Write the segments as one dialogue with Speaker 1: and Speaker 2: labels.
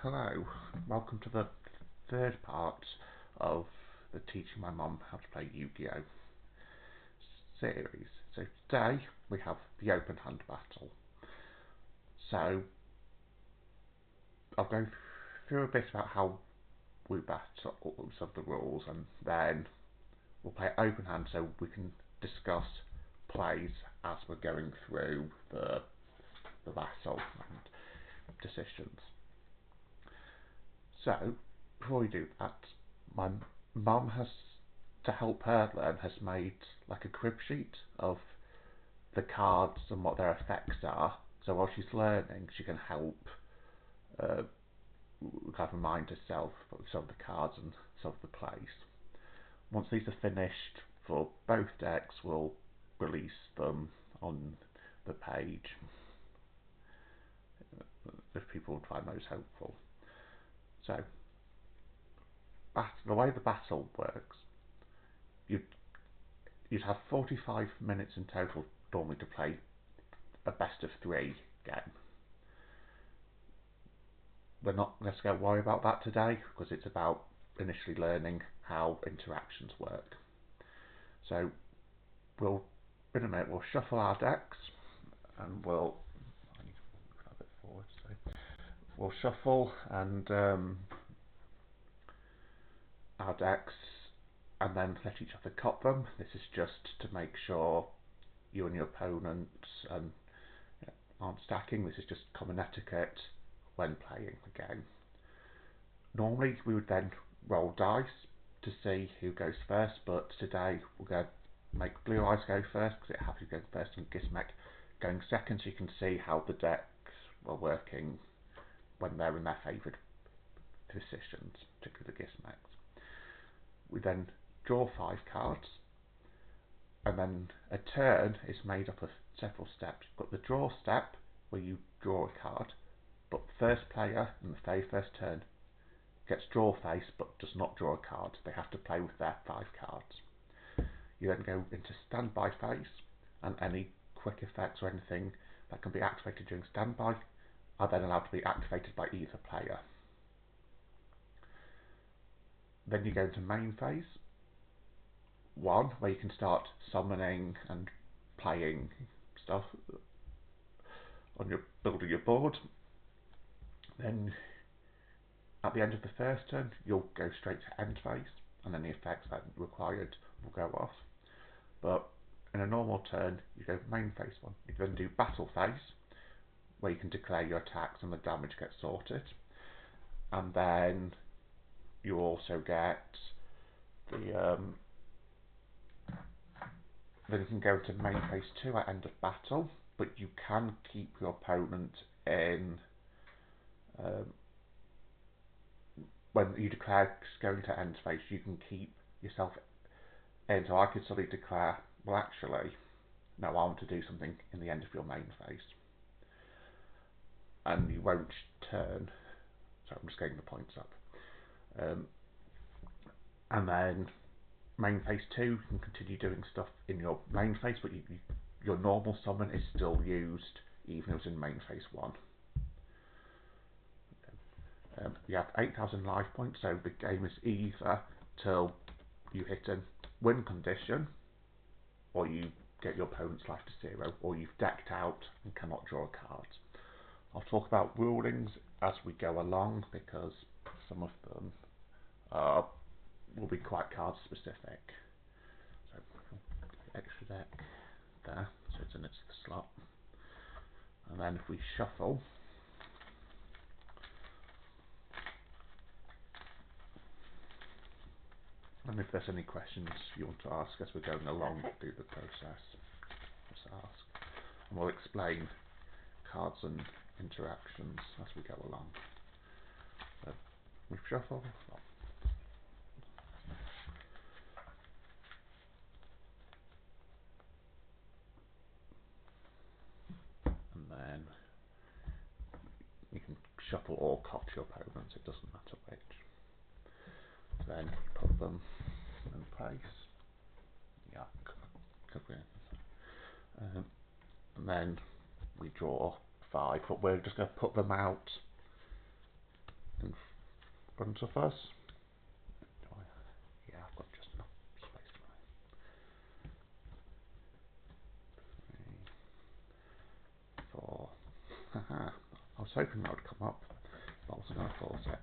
Speaker 1: Hello, welcome to the third part of the Teaching My Mum How to Play Yu-Gi-Oh series. So today we have the open hand battle. So I'll go through a bit about how we battle, some of the rules, and then we'll play open hand so we can discuss plays as we're going through the battle and decisions. So, before we do that, my mum has, to help her learn, has made like a crib sheet of the cards and what their effects are. So while she's learning, she can help kind of remind herself of some of the cards and some of the plays. Once these are finished for both decks, we'll release them on the page if people would find those helpful. So, the way the battle works, you'd have 45 minutes in total normally to play a best of 3 game. We're not going to worry about that today because it's about initially learning how interactions work. So in a minute we'll shuffle our decks and we'll shuffle and our decks and then let each other cut them. This is just to make sure you and your opponent aren't stacking. This is just common etiquette when playing the game. Normally we would then roll dice to see who goes first, but today we're going to make Blue Eyes go first because it happens to go first and Gizmek going second, so you can see how the decks are working when they're in their favoured positions, particularly the Gizmeks. We then draw 5 cards, and then a turn is made up of several steps. You've got the draw step where you draw a card, but first player in the very first turn gets draw face but does not draw a card. They have to play with their 5 cards. You then go into standby phase, and any quick effects or anything that can be activated during standby are then allowed to be activated by either player. Then you go into main phase 1, where you can start summoning and playing stuff on your building your board. Then at the end of the first turn you'll go straight to end phase and any effects that are required will go off. But in a normal turn you go main phase 1. You then do battle phase where you can declare your attacks and the damage gets sorted, and then you also get the then you can go into main phase 2 at end of battle, but you can keep your opponent in when you declare going to end phase, you can keep yourself in. So I could suddenly declare, well actually, no, I want to do something in the end of your main phase. And you won't turn. Sorry, I'm just getting the points up. And then main phase 2, you can continue doing stuff in your main phase, but your normal summon is still used even if it's in main phase 1. You have 8,000 life points, so the game is either till you hit a win condition, or you get your opponent's life to 0, or you've decked out and cannot draw a card. I'll talk about rulings as we go along because some of them will be quite card specific. So extra deck there, so it's in its slot. And then if we shuffle, and if there's any questions you want to ask as we're going along through the process, just ask. And we'll explain cards and interactions as we go along. So we shuffle. And then you can shuffle or cut your opponents, it doesn't matter which. Then you put them in place. Yeah, could be. And then we draw 5, but we're just going to put them out front of us. Yeah, I've got just enough space for it. 3, 4. Haha. I was hoping that would come up, but I wasn't going to force it.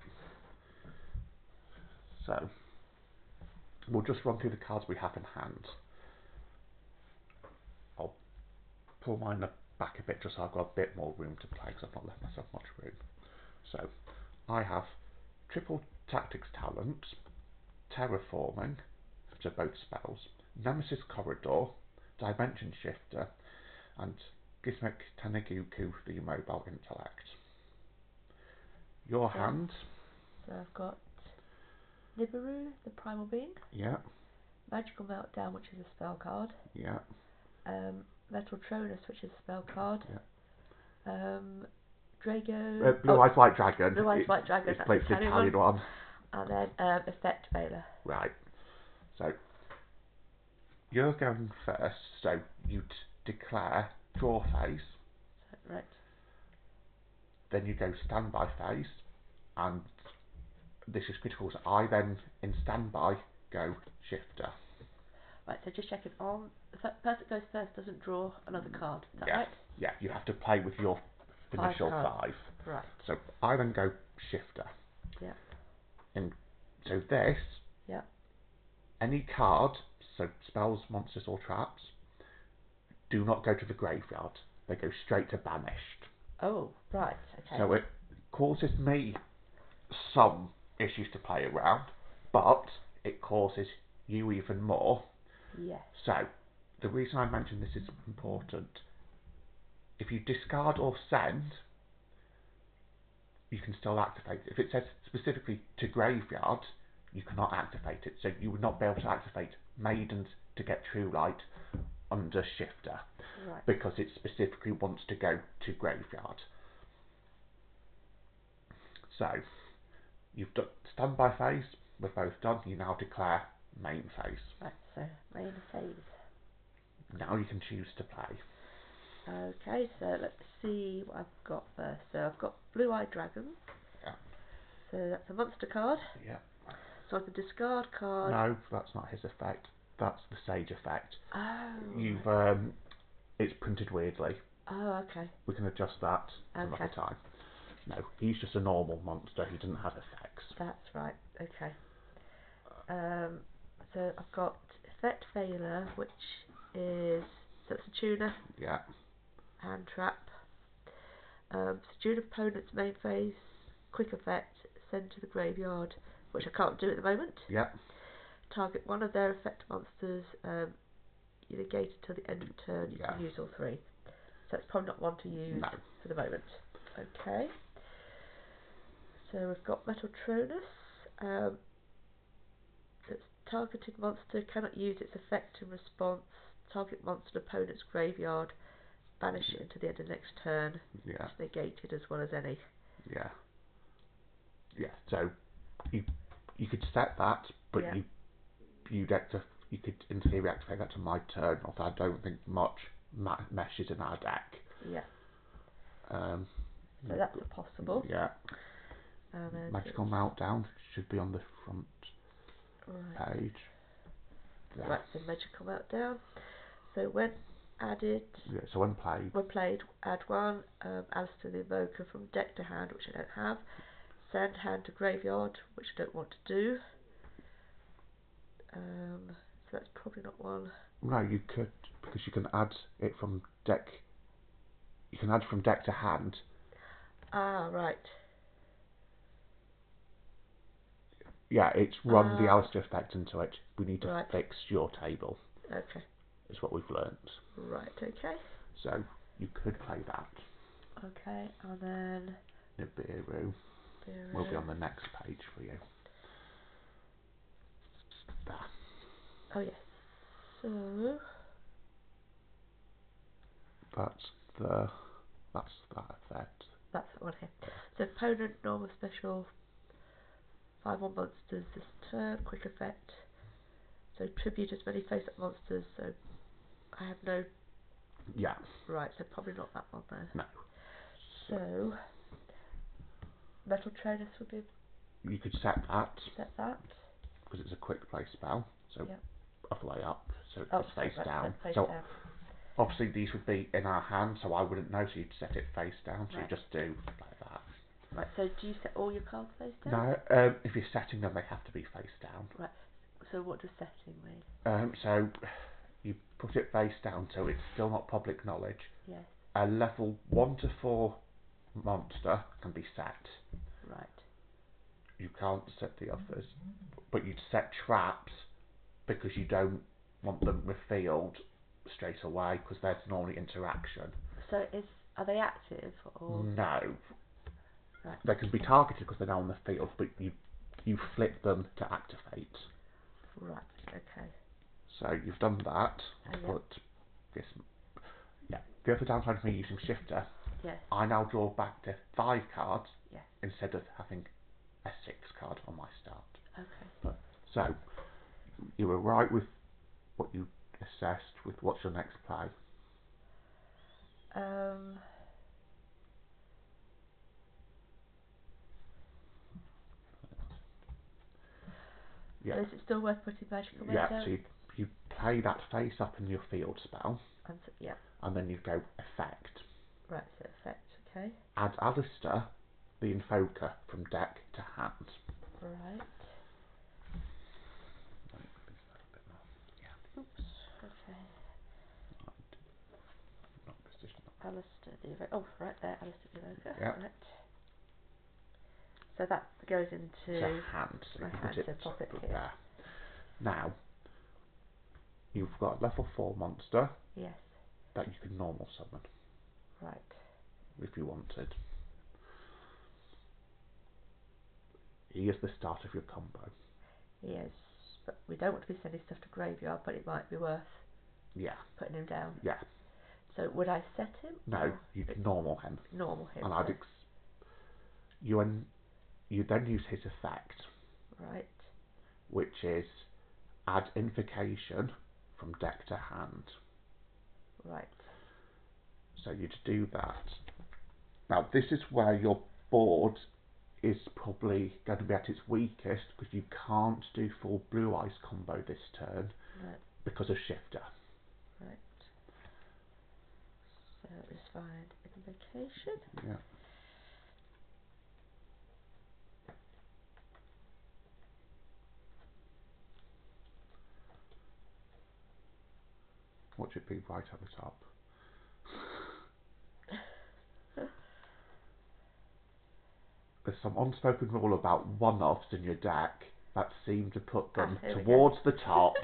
Speaker 1: So, we'll just run through the cards we have in hand. I'll pull mine back a bit just so I've got a bit more room to play because I've not left myself much room. So, I have Triple Tactics Talent, Terraforming, so both spells, Nemesis Corridor, Dimension Shifter, and Gizmek Taneguku, the Mobile Intellect. Your hand.
Speaker 2: So I've got Nibiru, the Primal Being.
Speaker 1: Yeah.
Speaker 2: Magical Meltdown, which is a spell card.
Speaker 1: Yeah.
Speaker 2: Metal Tronus, which is a spell card.
Speaker 1: Yeah.
Speaker 2: Drago.
Speaker 1: Blue Eyes White Dragon.
Speaker 2: Blue Eyes White Dragon.
Speaker 1: It's the Italian one.
Speaker 2: And then Effect Veiler.
Speaker 1: Right. So you're going first. So you declare draw phase.
Speaker 2: Right.
Speaker 1: Then you go standby phase, and this is critical. So I then in standby go shifter.
Speaker 2: Right. So just checking on. The person that goes first doesn't draw another card. Is that right?
Speaker 1: Yeah. You have to play with your initial 5.
Speaker 2: Right.
Speaker 1: So I then go shifter.
Speaker 2: Yeah.
Speaker 1: And so this.
Speaker 2: Yeah.
Speaker 1: Any card, so spells, monsters, or traps, do not go to the graveyard. They go straight to banished.
Speaker 2: Oh, right. Okay.
Speaker 1: So it causes me some issues to play around, but it causes you even more.
Speaker 2: Yes.
Speaker 1: So the reason I mention this is important. If you discard or send, you can still activate it. If it says specifically to graveyard, you cannot activate it. So you would not be able to activate Maidens to get True Light under Shifter.
Speaker 2: Right.
Speaker 1: Because it specifically wants to go to graveyard. So you've done standby phase, we're both done. You now declare main phase.
Speaker 2: Right, so main phase.
Speaker 1: Now you can choose to play.
Speaker 2: Okay, so let's see what I've got first. So I've got Blue-Eyed Dragon.
Speaker 1: Yeah.
Speaker 2: So that's a monster card.
Speaker 1: Yeah.
Speaker 2: So I can discard card.
Speaker 1: No, that's not his effect. That's the Sage effect.
Speaker 2: Oh.
Speaker 1: You've it's printed weirdly.
Speaker 2: Oh, okay.
Speaker 1: We can adjust that another time. No, he's just a normal monster. He doesn't have effects.
Speaker 2: That's right. Okay. So I've got Effect Veiler, which is so it's a tuner.
Speaker 1: Yeah.
Speaker 2: Hand trap. Tune opponent's main phase. Quick effect. Send to the graveyard, which I can't do at the moment.
Speaker 1: Yeah.
Speaker 2: Target one of their effect monsters. You negate it till the end of turn. You can use all 3. So it's probably not one to use for the moment. Okay. So we've got Metal Tronus. It's targeted monster cannot use its effect in response. Target monster opponent's graveyard. Banish it into the end of next turn.
Speaker 1: Yeah.
Speaker 2: It's negated as well as any.
Speaker 1: Yeah. Yeah. So you could set that, but you could in theory activate that to my turn. Although I don't think much meshes in our deck.
Speaker 2: Yeah. So that's a possible.
Speaker 1: Yeah. Magical Meltdown should be on the front page.
Speaker 2: Right, so Magical Meltdown. So when added...
Speaker 1: Yeah, so when played,
Speaker 2: add 1 Alistair the Invoker from deck to hand, which I don't have. Send hand to graveyard, which I don't want to do. So that's probably not one.
Speaker 1: No, you could, because you can add it from deck. You can add from deck to hand.
Speaker 2: Ah, right.
Speaker 1: Yeah, it's run the Alistair effect into it. We need to fix your table.
Speaker 2: Okay.
Speaker 1: Is what we've learnt.
Speaker 2: Right, okay.
Speaker 1: So you could play that.
Speaker 2: Okay, and then...
Speaker 1: Nibiru will be on the next page for you. There.
Speaker 2: Oh, yes. So...
Speaker 1: That's that effect.
Speaker 2: That's that one here. So opponent, normal, special, 5 more monsters this turn, quick effect. So tribute as many face-up monsters, so I have no...
Speaker 1: Yeah.
Speaker 2: Right, so probably not that one then.
Speaker 1: No.
Speaker 2: So Metal Tronus would be
Speaker 1: you could set that.
Speaker 2: Set that.
Speaker 1: Because it's a quick play spell. So
Speaker 2: Yep.
Speaker 1: all the way up. So
Speaker 2: Oh,
Speaker 1: it's face down.
Speaker 2: Face
Speaker 1: so
Speaker 2: down.
Speaker 1: obviously these would be in our hand, so I wouldn't know. So you'd set it face down. So
Speaker 2: Right.
Speaker 1: you just do like that.
Speaker 2: Right. So do you set all your cards face down?
Speaker 1: No. If you're setting them, they have to be face down.
Speaker 2: Right. So what does setting mean?
Speaker 1: So you put it face down, so it's still not public knowledge.
Speaker 2: Yes.
Speaker 1: A level 1 to 4 monster can be set.
Speaker 2: Right.
Speaker 1: You can't set the others, but you'd set traps because you don't want them revealed straight away because there's normally interaction.
Speaker 2: So are they active or?
Speaker 1: No.
Speaker 2: Right.
Speaker 1: They can be targeted because they're now on the field, but you flip them to activate.
Speaker 2: Right. Okay.
Speaker 1: So you've done that,
Speaker 2: Yep.
Speaker 1: but this, yeah. The other downside of me using shifter,
Speaker 2: Yes.
Speaker 1: I now draw back to 5 cards.
Speaker 2: Yes.
Speaker 1: Instead of having a 6 card on my start.
Speaker 2: Okay.
Speaker 1: So you were right with what you assessed with what's your next play.
Speaker 2: Yeah. So is it still worth putting magical
Speaker 1: Yeah.
Speaker 2: down?
Speaker 1: So you play that face up in your field spell.
Speaker 2: Yeah.
Speaker 1: And then you go effect.
Speaker 2: Right. So effect. Okay.
Speaker 1: Add Alistair, the Invoker, from deck to hand.
Speaker 2: Right. Oops. Okay. Alistair the Invoker. Oh, right there. Alistair the Invoker.
Speaker 1: Yep.
Speaker 2: Right. So that goes into
Speaker 1: hand. So
Speaker 2: my
Speaker 1: you
Speaker 2: hand.
Speaker 1: put
Speaker 2: So pop it here.
Speaker 1: there. Now you've got a level 4 monster.
Speaker 2: Yes.
Speaker 1: That you can normal summon.
Speaker 2: Right.
Speaker 1: If you wanted. He is the start of your combo.
Speaker 2: Yes, but we don't want to be sending stuff to graveyard, but it might be worth putting him down.
Speaker 1: Yeah.
Speaker 2: So would I set him?
Speaker 1: No, you can normal him.
Speaker 2: Normal him.
Speaker 1: And I'd you then use his effect.
Speaker 2: Right.
Speaker 1: Which is add invocation from deck to hand.
Speaker 2: Right.
Speaker 1: So you'd do that. Now this is where your board is probably going to be at its weakest because you can't do full blue eyes combo this turn because of shifter.
Speaker 2: Right. So let's find invocation.
Speaker 1: Yeah. What should be right at the top? There's some unspoken rule about one-offs in your deck that seem to put them towards the top.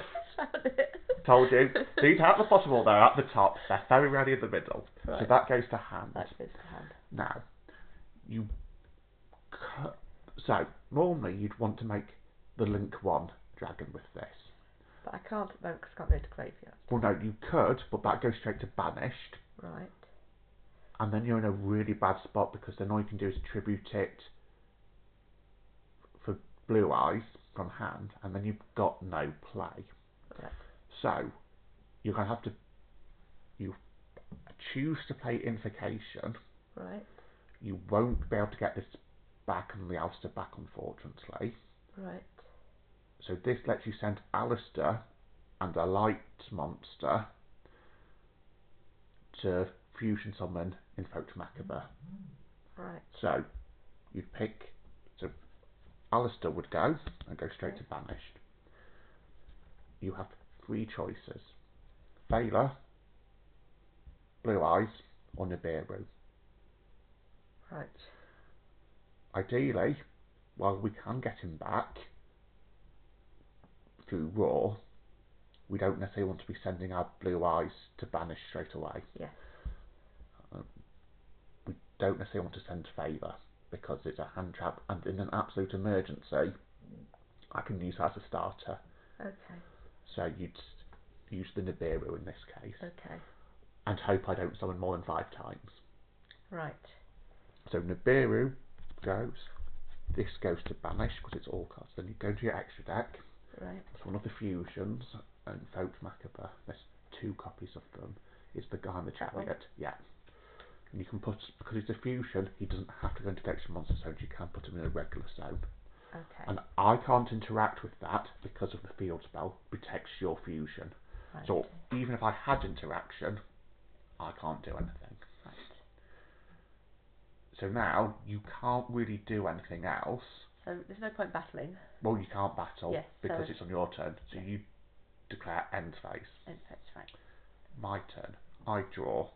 Speaker 1: Told you. These aren't the bottom or they're at the top. They're very rarely in the middle. Right. So that goes to hand.
Speaker 2: That goes to hand.
Speaker 1: Now, so normally you'd want to make the link 1 dragon with this.
Speaker 2: But I can't at the moment because I can't go to graveyard.
Speaker 1: Well, no, you could, but that goes straight to banished.
Speaker 2: Right.
Speaker 1: And then you're in a really bad spot because then all you can do is tribute it for blue eyes from hand, and then you've got no play.
Speaker 2: Right.
Speaker 1: So you're going to have to choose to play invocation.
Speaker 2: Right.
Speaker 1: You won't be able to get this back and the Alistair back, unfortunately.
Speaker 2: Right.
Speaker 1: So this lets you send Alistair and a light monster to fusion summon Invoke Macabre.
Speaker 2: Right.
Speaker 1: So you'd pick. So Alistair would go and go straight to banished. You have 3 choices: Veiler, Blue Eyes, or Nibiru.
Speaker 2: Right.
Speaker 1: Ideally, while we can get him back through Raw, we don't necessarily want to be sending our Blue Eyes to banish straight away.
Speaker 2: Yes.
Speaker 1: We don't necessarily want to send Favour because it's a hand trap, and in an absolute emergency, I can use that as a starter.
Speaker 2: Okay.
Speaker 1: So you'd use the Nibiru in this case.
Speaker 2: Okay.
Speaker 1: And hope I don't summon more than 5 times.
Speaker 2: Right.
Speaker 1: So Nibiru goes. This goes to banish because it's all cards. Then you go to your extra deck.
Speaker 2: Right.
Speaker 1: It's one of the fusions and Vote Macabre. There's 2 copies of them. It's the guy in the chariot. Yeah. And you can put, because it's a fusion, he doesn't have to go into the extra monster zone. You can put him in a regular zone.
Speaker 2: Okay.
Speaker 1: And I can't interact with that because of the field spell protects your fusion.
Speaker 2: Right.
Speaker 1: So even if I had interaction, I can't do anything.
Speaker 2: Right.
Speaker 1: So now you can't really do anything else.
Speaker 2: So there's no point battling.
Speaker 1: Well, you can't battle because
Speaker 2: so
Speaker 1: it's on your turn. So you declare end phase.
Speaker 2: End phase, right.
Speaker 1: My turn. I draw.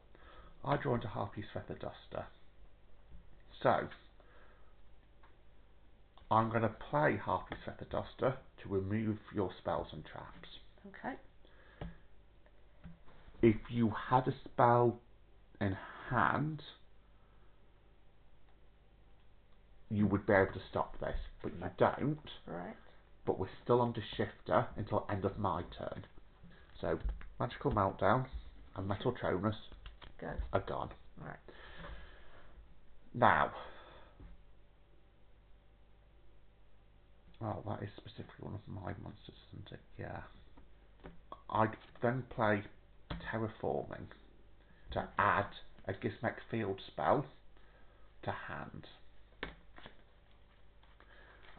Speaker 1: I draw into Harpy's Feather Duster. So I'm going to play Harpy's Feather Duster to remove your spells and traps.
Speaker 2: Okay.
Speaker 1: If you had a spell in hand, you would be able to stop this, but you don't.
Speaker 2: Right.
Speaker 1: But we're still under Shifter until end of my turn. So Magical Meltdown and Metal Tronus are gone.
Speaker 2: Right.
Speaker 1: Now, well, that is specifically one of my monsters, isn't it? Yeah. I'd then play Terraforming to add a Gizmek field spell to hand.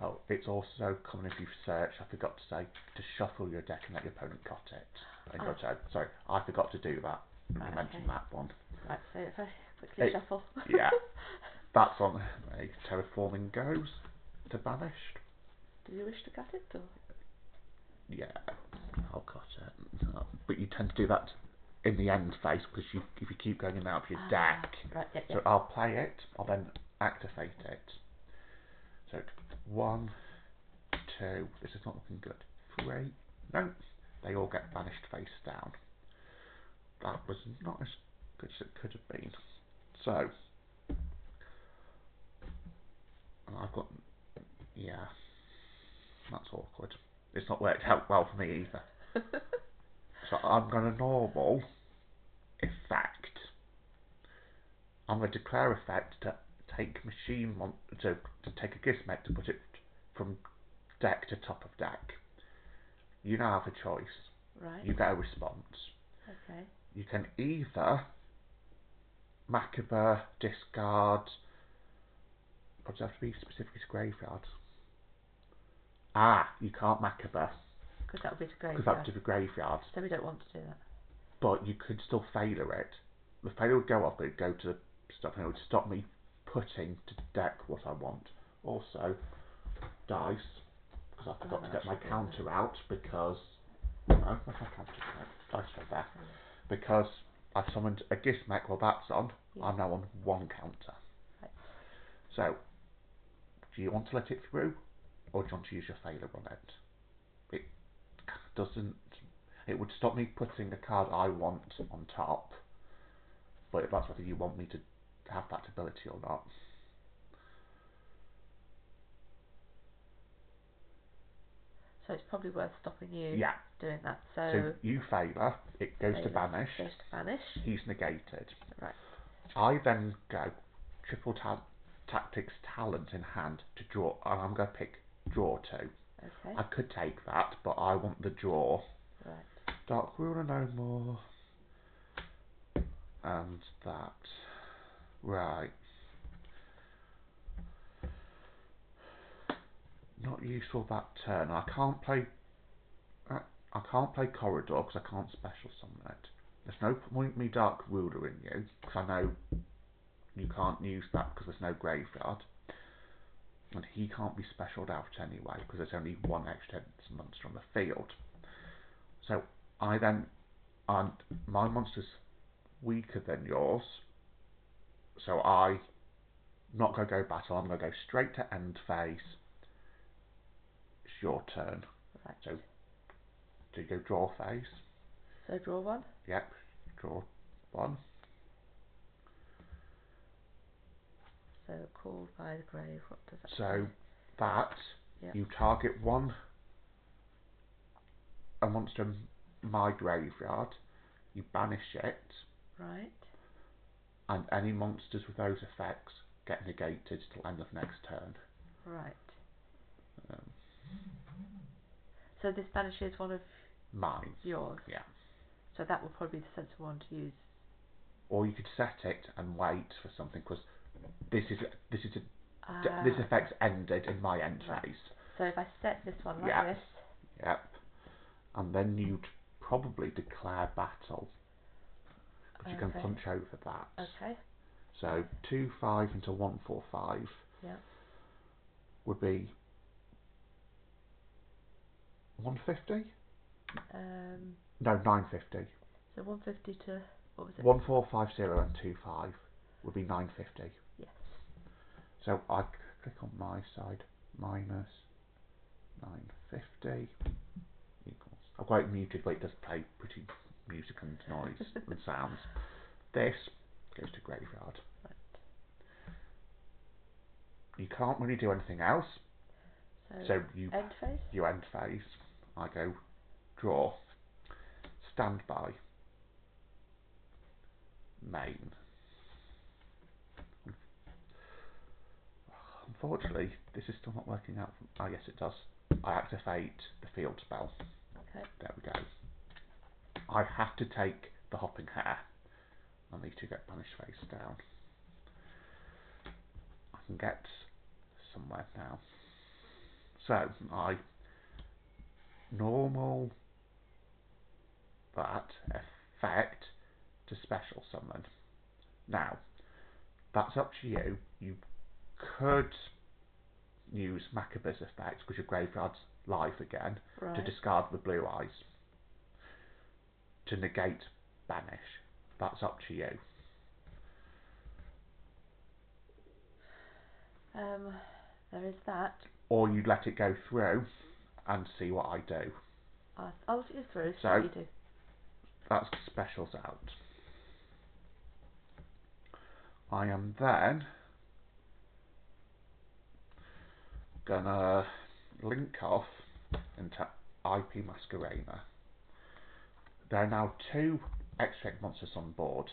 Speaker 1: Oh, it's also common if you've searched, I forgot to say, to shuffle your deck and let your opponent cut it. Sorry, I forgot to do that. I mentioned that one.
Speaker 2: Right, so if I quickly shuffle.
Speaker 1: Yeah, that's on me. Terraforming goes to banished.
Speaker 2: Do you wish to cut it? Or?
Speaker 1: Yeah, I'll cut it. But you tend to do that in the end phase because if you keep going in and out of your deck.
Speaker 2: Right,
Speaker 1: So I'll play it, I'll then activate it. So 1, 2, this is not looking good. 3, no, they all get banished face down. That was not as good as it could have been. So, I've got, yeah, that's awkward. It's not worked out well for me either. So I'm going to normal effect. I'm going to declare effect to take to take a Gizmek to put it from deck to top of deck. You now have a choice.
Speaker 2: Right.
Speaker 1: You get a response.
Speaker 2: Okay.
Speaker 1: You can either Macabre, discard. Does it have to be specifically to graveyard? You can't Macabre.
Speaker 2: Because that would be to graveyard.
Speaker 1: Because that would be to graveyard.
Speaker 2: So we don't want to do that.
Speaker 1: But you could still failure it. The failure would go off, but it would go to stop, and it would stop me putting to deck what I want. Also, dice, because I forgot to get my counter out because no, where's my counter? Dice right there. Because I summoned a Gizmek while that's on. I'm now on 1 counter.
Speaker 2: Right.
Speaker 1: So, do you want to let it through, or do you want to use your failure on it? It doesn't. It would stop me putting a card I want on top, but that's whether you want me to have that ability or not.
Speaker 2: So it's probably worth stopping you doing that.
Speaker 1: So you failure, it goes to banish. He's negated.
Speaker 2: Right.
Speaker 1: I then go triple tactics talent in hand to draw, and I'm going to pick draw 2.
Speaker 2: Okay.
Speaker 1: I could take that, but I want the draw.
Speaker 2: Right.
Speaker 1: Dark Ruler no more. And that. Right. Not useful that turn. I can't play Corridor because I can't special summon it. There's no point me Dark Ruler in you because I know you can't use that because there's no graveyard. And he can't be specialed out anyway because there's only 1 extra monster on the field. So I then, and my monster's weaker than yours, so I'm not going to go battle, I'm going to go straight to end phase. It's your turn.
Speaker 2: Right.
Speaker 1: So do you go draw phase?
Speaker 2: So draw 1?
Speaker 1: Yep, draw 1.
Speaker 2: So called by the grave, what does that
Speaker 1: So
Speaker 2: say?
Speaker 1: that, you target a monster in my graveyard, you banish it.
Speaker 2: Right.
Speaker 1: And any monsters with those effects get negated till end of next turn.
Speaker 2: Right. So this banishes one of
Speaker 1: Mine.
Speaker 2: yours?
Speaker 1: Yeah.
Speaker 2: So that would probably be the sensible one to use.
Speaker 1: Or you could set it and wait for something, because this is This effect's ended in my end phase.
Speaker 2: So if I set this one like this.
Speaker 1: Yep. And then you'd probably declare battle. Because you can punch over that.
Speaker 2: Okay.
Speaker 1: So 2-5 into 1-4-5 would be 150? No, 950.
Speaker 2: So 150 to, what was it?
Speaker 1: 1450 and 25 would be 950.
Speaker 2: Yes.
Speaker 1: So I click on my side, minus 950 equals. I've got it muted, but it does play pretty music and noise and sounds. This goes to graveyard.
Speaker 2: Right.
Speaker 1: You can't really do anything else. So you
Speaker 2: end phase?
Speaker 1: You end phase. I go draw. Standby. Main. Unfortunately, this is still not working out. Oh yes, it does. I activate the field spell.
Speaker 2: Okay.
Speaker 1: There we go. I have to take the hopping hare. I need to get banished face down. I can get somewhere now. So I normal that effect to special summon. Now that's up to you. You could use Macabe's effect because your graveyard's live again to discard the blue eyes to negate banish. That's up to you.
Speaker 2: There is that.
Speaker 1: Or you let it go through and see what I do.
Speaker 2: I'll see you through.
Speaker 1: So
Speaker 2: what you do.
Speaker 1: That's specials out. I am then gonna link off into IP Masquerena. There are now 2 extra monsters on board.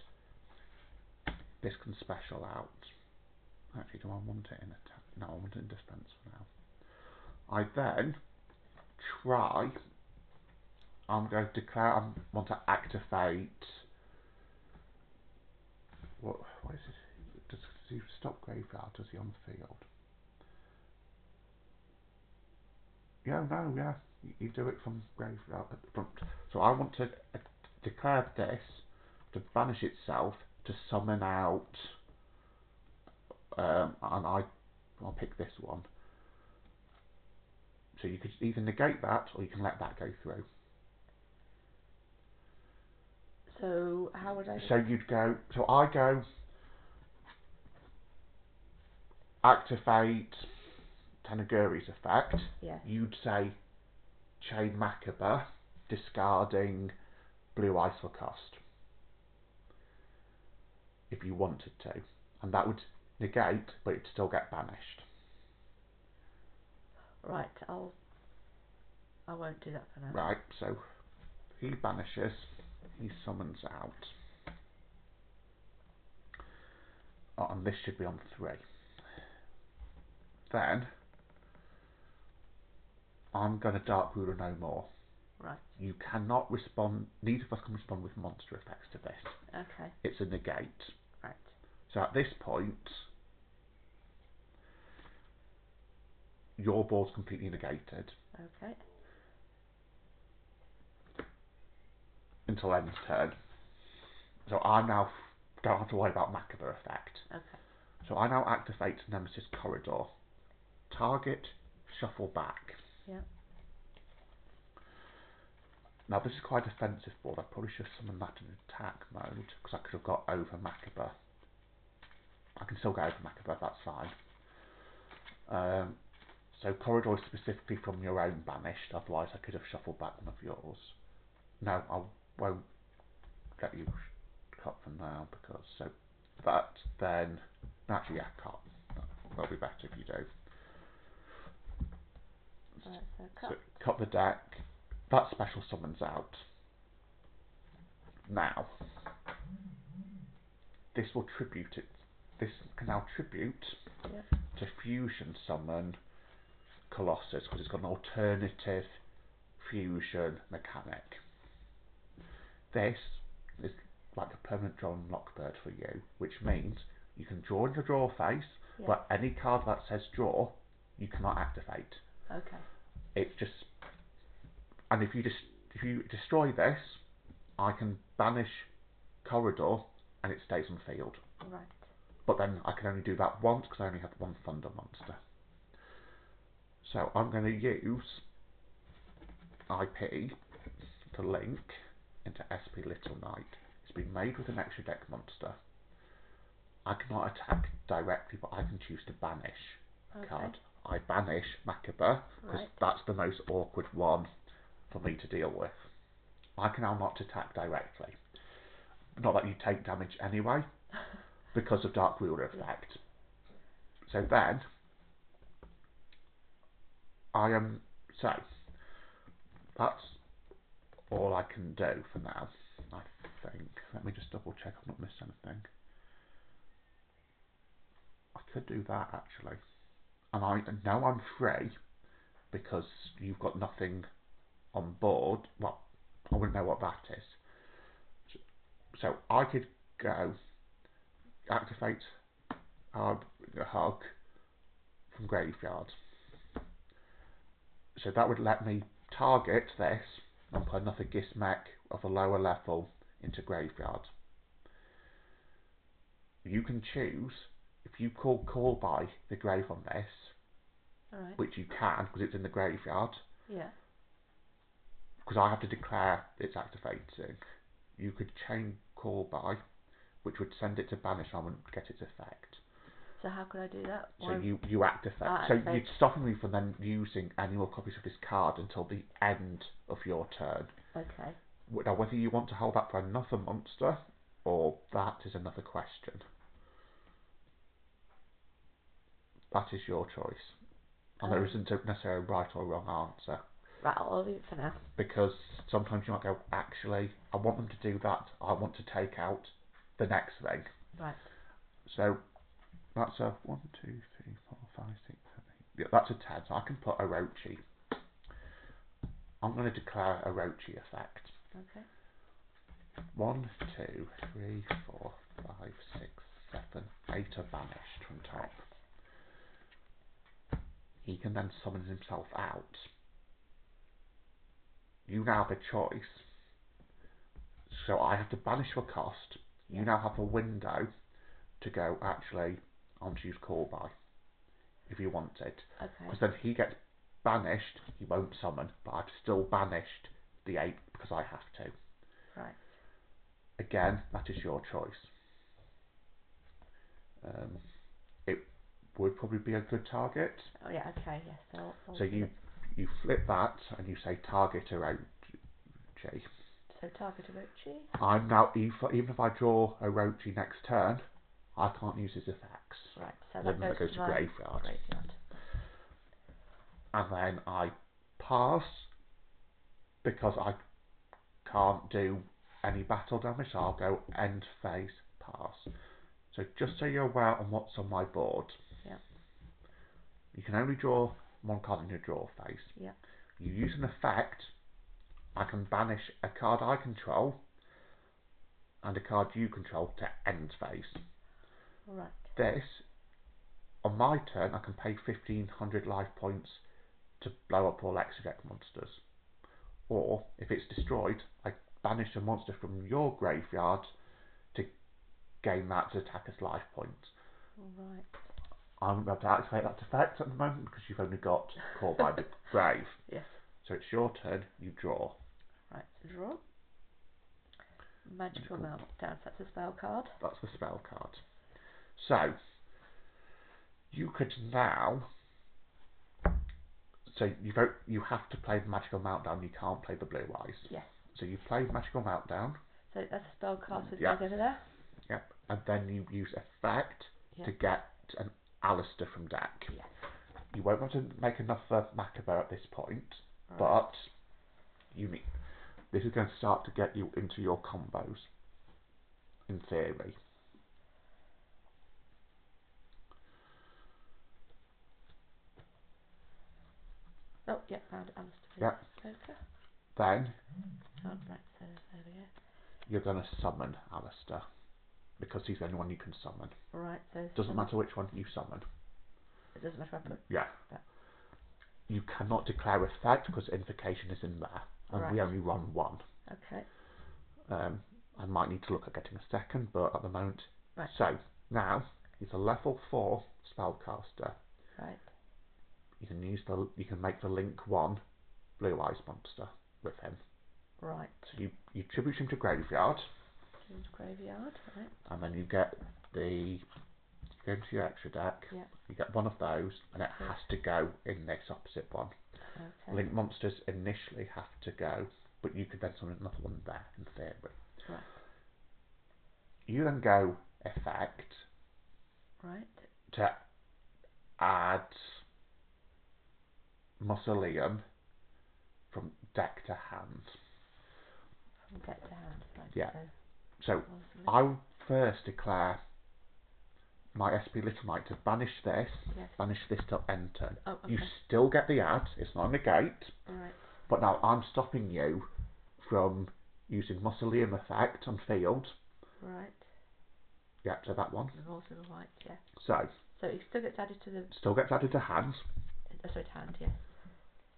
Speaker 1: This can special out. Actually, do I want it in attack? No, I want it in defense for now. I then try. I'm going to declare I want to activate. What is it? Does he stop graveyard? Does he on the field? Yeah, no, yeah. You do it from graveyard. So I want to declare this to banish itself to summon out. And I'll pick this one. So you could either negate that or you can let that go through.
Speaker 2: So how would I?
Speaker 1: So you'd go. So I go. Activate Tanaguri's effect.
Speaker 2: Yeah.
Speaker 1: You'd say chain Macabre, discarding blue eyes for cost. If you wanted to. And that would negate, but it'd still get banished.
Speaker 2: Right, I won't do that for now.
Speaker 1: Right, so he banishes, he summons out. Oh, and this should be on 3. Then I'm going to Dark Ruler no more.
Speaker 2: Right.
Speaker 1: You cannot respond, neither of us can respond with monster effects to this.
Speaker 2: Okay.
Speaker 1: It's a negate.
Speaker 2: Right.
Speaker 1: So at this point, your board's completely negated.
Speaker 2: Okay.
Speaker 1: Until end's turn. So I now don't have to worry about Macabre effect.
Speaker 2: Okay.
Speaker 1: So I now activate Nemesis Corridor. Target, shuffle back.
Speaker 2: Yeah.
Speaker 1: Now this is quite a defensive board. I probably should have summoned that in attack mode because I could have got over Macabre. I can still get over Macabre, that's fine. So Corridor is specifically from your own banished, otherwise I could have shuffled back one of yours. No, I won't let you cut for now because so that then actually yeah, cut. That'll be better if you do.
Speaker 2: Right, so cut.
Speaker 1: So cut the deck. That special summons out. Now this will tribute it. This can now tribute to fusion summon Colossus because it's got an alternative fusion mechanic. This is like a permanent draw and lockbird for you, which means you can draw in your draw phase But any card that says draw, you cannot activate.
Speaker 2: Okay.
Speaker 1: It's just, and if you destroy this, I can banish Corridor, and it stays on field.
Speaker 2: Right.
Speaker 1: But then I can only do that once because I only have one Thunder monster. So I'm going to use IP to link into SP Little Knight. It's been made with an extra deck monster. I cannot attack directly, but I can choose to banish card. I banish Macabre because that's the most awkward one for me to deal with. I can now not attack directly. Not that you take damage anyway, because of Dark Ruler effect. So then, so that's all I can do for now, I think. Let me just double check I've not missed anything. I could do that actually. And now I'm free, because you've got nothing on board. Well, I wouldn't know what that is. So I could go activate Hug from Graveyard. So that would let me target this and put another Gizmek of a lower level into Graveyard. You can choose, if you call by the grave on this, which you can because it's in the graveyard, because I have to declare it's activating, you could chain call by, which would send it to banish and I wouldn't get its effect.
Speaker 2: So how could I do that?
Speaker 1: So you activate. So you're stopping me from then using any more copies of this card until the end of your turn.
Speaker 2: Okay.
Speaker 1: Now whether you want to hold that for another monster, or that is another question. That is your choice. And there isn't necessarily a right or wrong answer.
Speaker 2: Right, I'll leave it for now.
Speaker 1: Because sometimes you might go, actually, I want them to do that. I want to take out the next thing.
Speaker 2: Right.
Speaker 1: So that's a 1, 2, 3, 4, 5, 6, 7, 8. Yeah, that's a 10. So I can put Orochi. I'm going to declare Orochi effect.
Speaker 2: Okay.
Speaker 1: 1, 2, 3, 4, 5, 6, 7, 8 are banished from top. He can then summon himself out. You now have a choice. So I have to banish for cost. You now have a window to go, actually, I want to use call by, if you want it. Because then he gets banished, he won't summon, but I've still banished the 8 because I have to.
Speaker 2: Right.
Speaker 1: Again, that is your choice. It would probably be a good target.
Speaker 2: Oh yeah, okay, yes.
Speaker 1: So you flip that and you say target Orochi.
Speaker 2: So target Orochi.
Speaker 1: I'm now, even if I draw Orochi next turn, I can't use his effects.
Speaker 2: Right, so that goes to
Speaker 1: graveyard.
Speaker 2: Graveyard.
Speaker 1: And then I pass, because I can't do any battle damage, so I'll go end phase, pass. So just so you're aware on what's on my board, you can only draw one card in your draw phase. You use an effect, I can banish a card I control and a card you control to end phase.
Speaker 2: Right.
Speaker 1: This, on my turn, I can pay 1500 life points to blow up all extra deck monsters. Or, if it's destroyed, I banish a monster from your graveyard to gain that to attack as life points.
Speaker 2: Right.
Speaker 1: I'm about to activate that effect at the moment because you've only got Call by the Grave.
Speaker 2: Yes.
Speaker 1: So it's your turn, you draw.
Speaker 2: Right, so draw. Magical Meltdown, that's a spell card.
Speaker 1: That's the spell card. So, you could now... So you have to play the Magical Meltdown, you can't play the Blue Eyes.
Speaker 2: Yes.
Speaker 1: So you play Magical Meltdown.
Speaker 2: So that's a spell card, so it goes over there?
Speaker 1: Yep. And then you use effect to get an Alistair from deck.
Speaker 2: Yes.
Speaker 1: You won't want to make another Macabre at this point, but this is going to start to get you into your combos, in theory.
Speaker 2: Oh, yeah, found Alistair.
Speaker 1: Yep.
Speaker 2: Okay.
Speaker 1: Then
Speaker 2: right, so there we go.
Speaker 1: you're going to summon Alistair. because he's the only one you can summon.
Speaker 2: Right, so...
Speaker 1: Doesn't matter which one you summon.
Speaker 2: It doesn't matter if I put...
Speaker 1: Yeah. You cannot declare effect because invocation is in there, and we only run one.
Speaker 2: Okay.
Speaker 1: I might need to look at getting a second, but at the moment...
Speaker 2: Right.
Speaker 1: So, now, he's a level 4 spellcaster.
Speaker 2: Right.
Speaker 1: You can make the Link 1 Blue Eyes monster with him.
Speaker 2: Right.
Speaker 1: So you tribute him to Graveyard.
Speaker 2: Graveyard, right.
Speaker 1: And then you get you go into your extra deck, you get one of those, and it has to go in this opposite one.
Speaker 2: Okay.
Speaker 1: Link monsters initially have to go, but you could then summon another one there, in theory.
Speaker 2: Right.
Speaker 1: You then go effect.
Speaker 2: Right.
Speaker 1: To add Mausoleum from deck to hand.
Speaker 2: From deck to hand, right.
Speaker 1: Yeah. So I would first declare my SP Little Knight to banish this, banish this till end turn.
Speaker 2: Oh, okay.
Speaker 1: You still get the add, it's not a negate.
Speaker 2: Right.
Speaker 1: But now I'm stopping you from using Mausoleum effect on field.
Speaker 2: Right.
Speaker 1: Yeah, so that one.
Speaker 2: The Mausoleum White, yeah.
Speaker 1: So
Speaker 2: it still gets added to the...
Speaker 1: Still gets added to hand.
Speaker 2: Sorry, to hand, yes.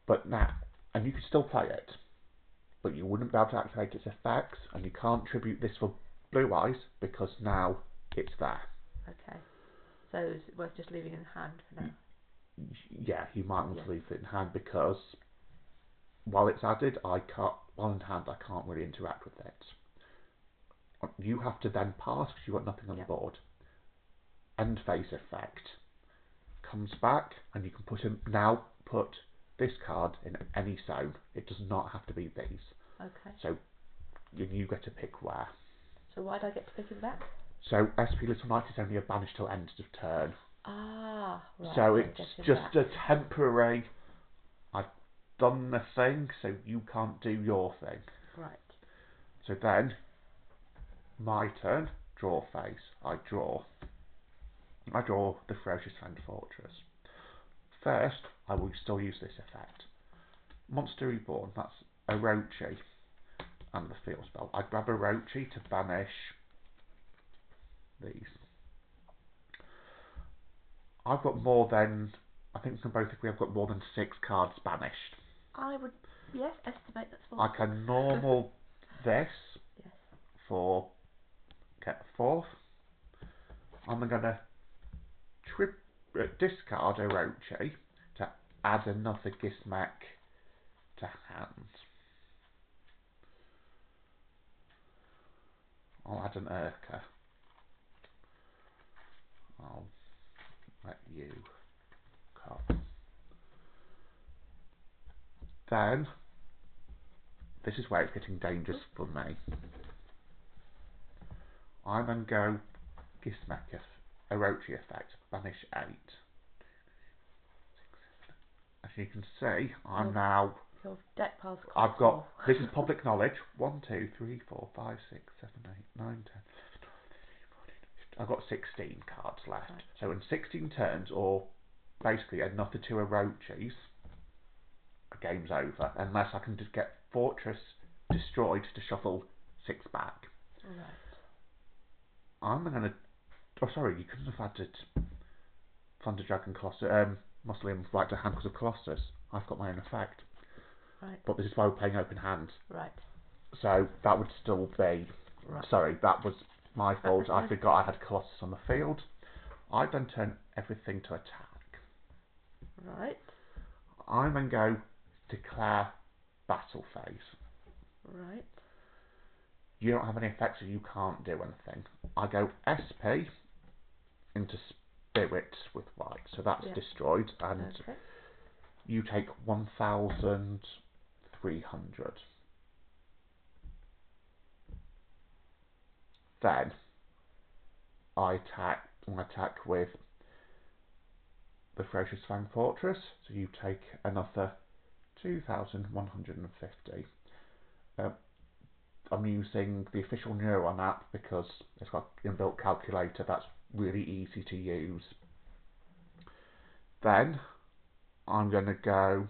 Speaker 1: But now, and you can still play it, but you wouldn't be able to activate its effects, and you can't tribute this for Blue Eyes, because now it's there.
Speaker 2: Okay. So it's worth just leaving in hand for now?
Speaker 1: Yeah, you might want to leave it in hand, because while it's added, while in hand, I can't really interact with it. You have to then pass, because you've got nothing on the board. End phase effect comes back, and you can put this card in any zone. It does not have to be these. Okay. So you get to pick where.
Speaker 2: So why do I get to pick him back?
Speaker 1: So SP Little Knight is only a banish till end of turn.
Speaker 2: Ah, right.
Speaker 1: So it's just a temporary, I've done the thing, so you can't do your thing. Right. So then, my turn, draw phase. I draw the Ferocious Fang Fortress. First, I will still use this effect. Monster Reborn, that's Orochi and the field spell. I grab Orochi to banish these. I've got more than, I think we can both agree I've got more than 6 cards banished.
Speaker 2: I would, yes, estimate that's 4.
Speaker 1: I can normal this for get a 4th. I'm going to discard Orochi to add another Gizmek to hand. I'll add an Urka. I'll let you come. Then, this is where it's getting dangerous for me. I then go Gizmek Orochi effect, banish 8. As you can see, I'm now...
Speaker 2: Your deck pile's
Speaker 1: I've got... This is public knowledge. 1, 2, 3, 4, 5, 6, 7, 8, 9, 10... I've got 16 cards left. Right. So in 16 turns, or basically another 2 Orochis, the game's over. Unless I can just get Fortress destroyed to shuffle 6 back. Right. I'm going to... Oh, sorry, you couldn't have added Thunder Dragon Colossus... Mausoleum right to hand because of Colossus. I've got my own effect. Right. But this is why we're playing open hand. Right. So that would still be... Right. Sorry, that was my fault. I forgot I had Colossus on the field. I then turn everything to attack. Right. I then go declare battle phase. Right. You don't have any effects, so you can't do anything. I go SP into Spirit with white, so that's destroyed, and you take 1,300. Then I attack with the Ferocious Fang Fortress, so you take another 2,150. I'm using the official Neuron app because it's got an inbuilt calculator that's really easy to use. Then I'm going to go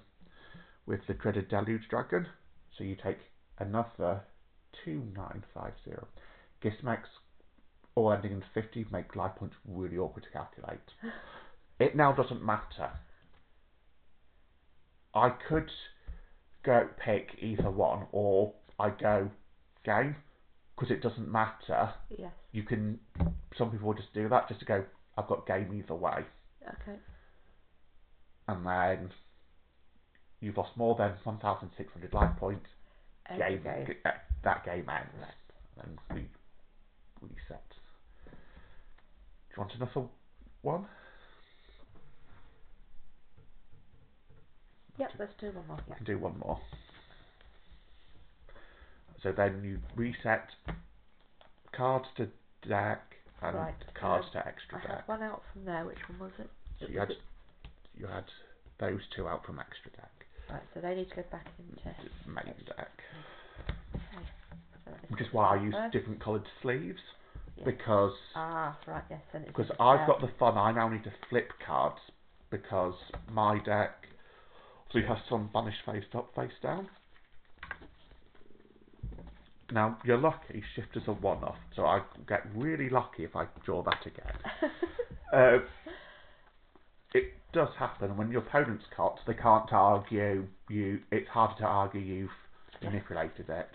Speaker 1: with the Dreaded Deluge Dragon, so you take another 2,950. Gizmek's all ending in 50 make life points really awkward to calculate. It now doesn't matter. I could go pick either one, or I go game, because it doesn't matter.
Speaker 2: Yes.
Speaker 1: You can. Some people will just do that, just to go, I've got game either way.
Speaker 2: Okay.
Speaker 1: And then you've lost more than 1,600 life points.
Speaker 2: Game.
Speaker 1: That game ends.
Speaker 2: Right.
Speaker 1: And we reset. Do you want another one?
Speaker 2: Yep, let's do one more.
Speaker 1: I can do one more. So then you reset cards to deck and cards to extra deck.
Speaker 2: I had one out from there. Which one was it?
Speaker 1: So you had those two out from extra deck.
Speaker 2: Right, so they need to go back into
Speaker 1: main deck.
Speaker 2: Okay. So
Speaker 1: which is why I use different coloured sleeves. Yes. Because
Speaker 2: right, yes.
Speaker 1: Because I've got the fun. I now need to flip cards because my deck has some banished face up, face down. Now you're lucky. Shift is a one-off, so I get really lucky if I draw that again. It does happen when your opponent's cut. They can't argue you. It's harder to argue you've manipulated it.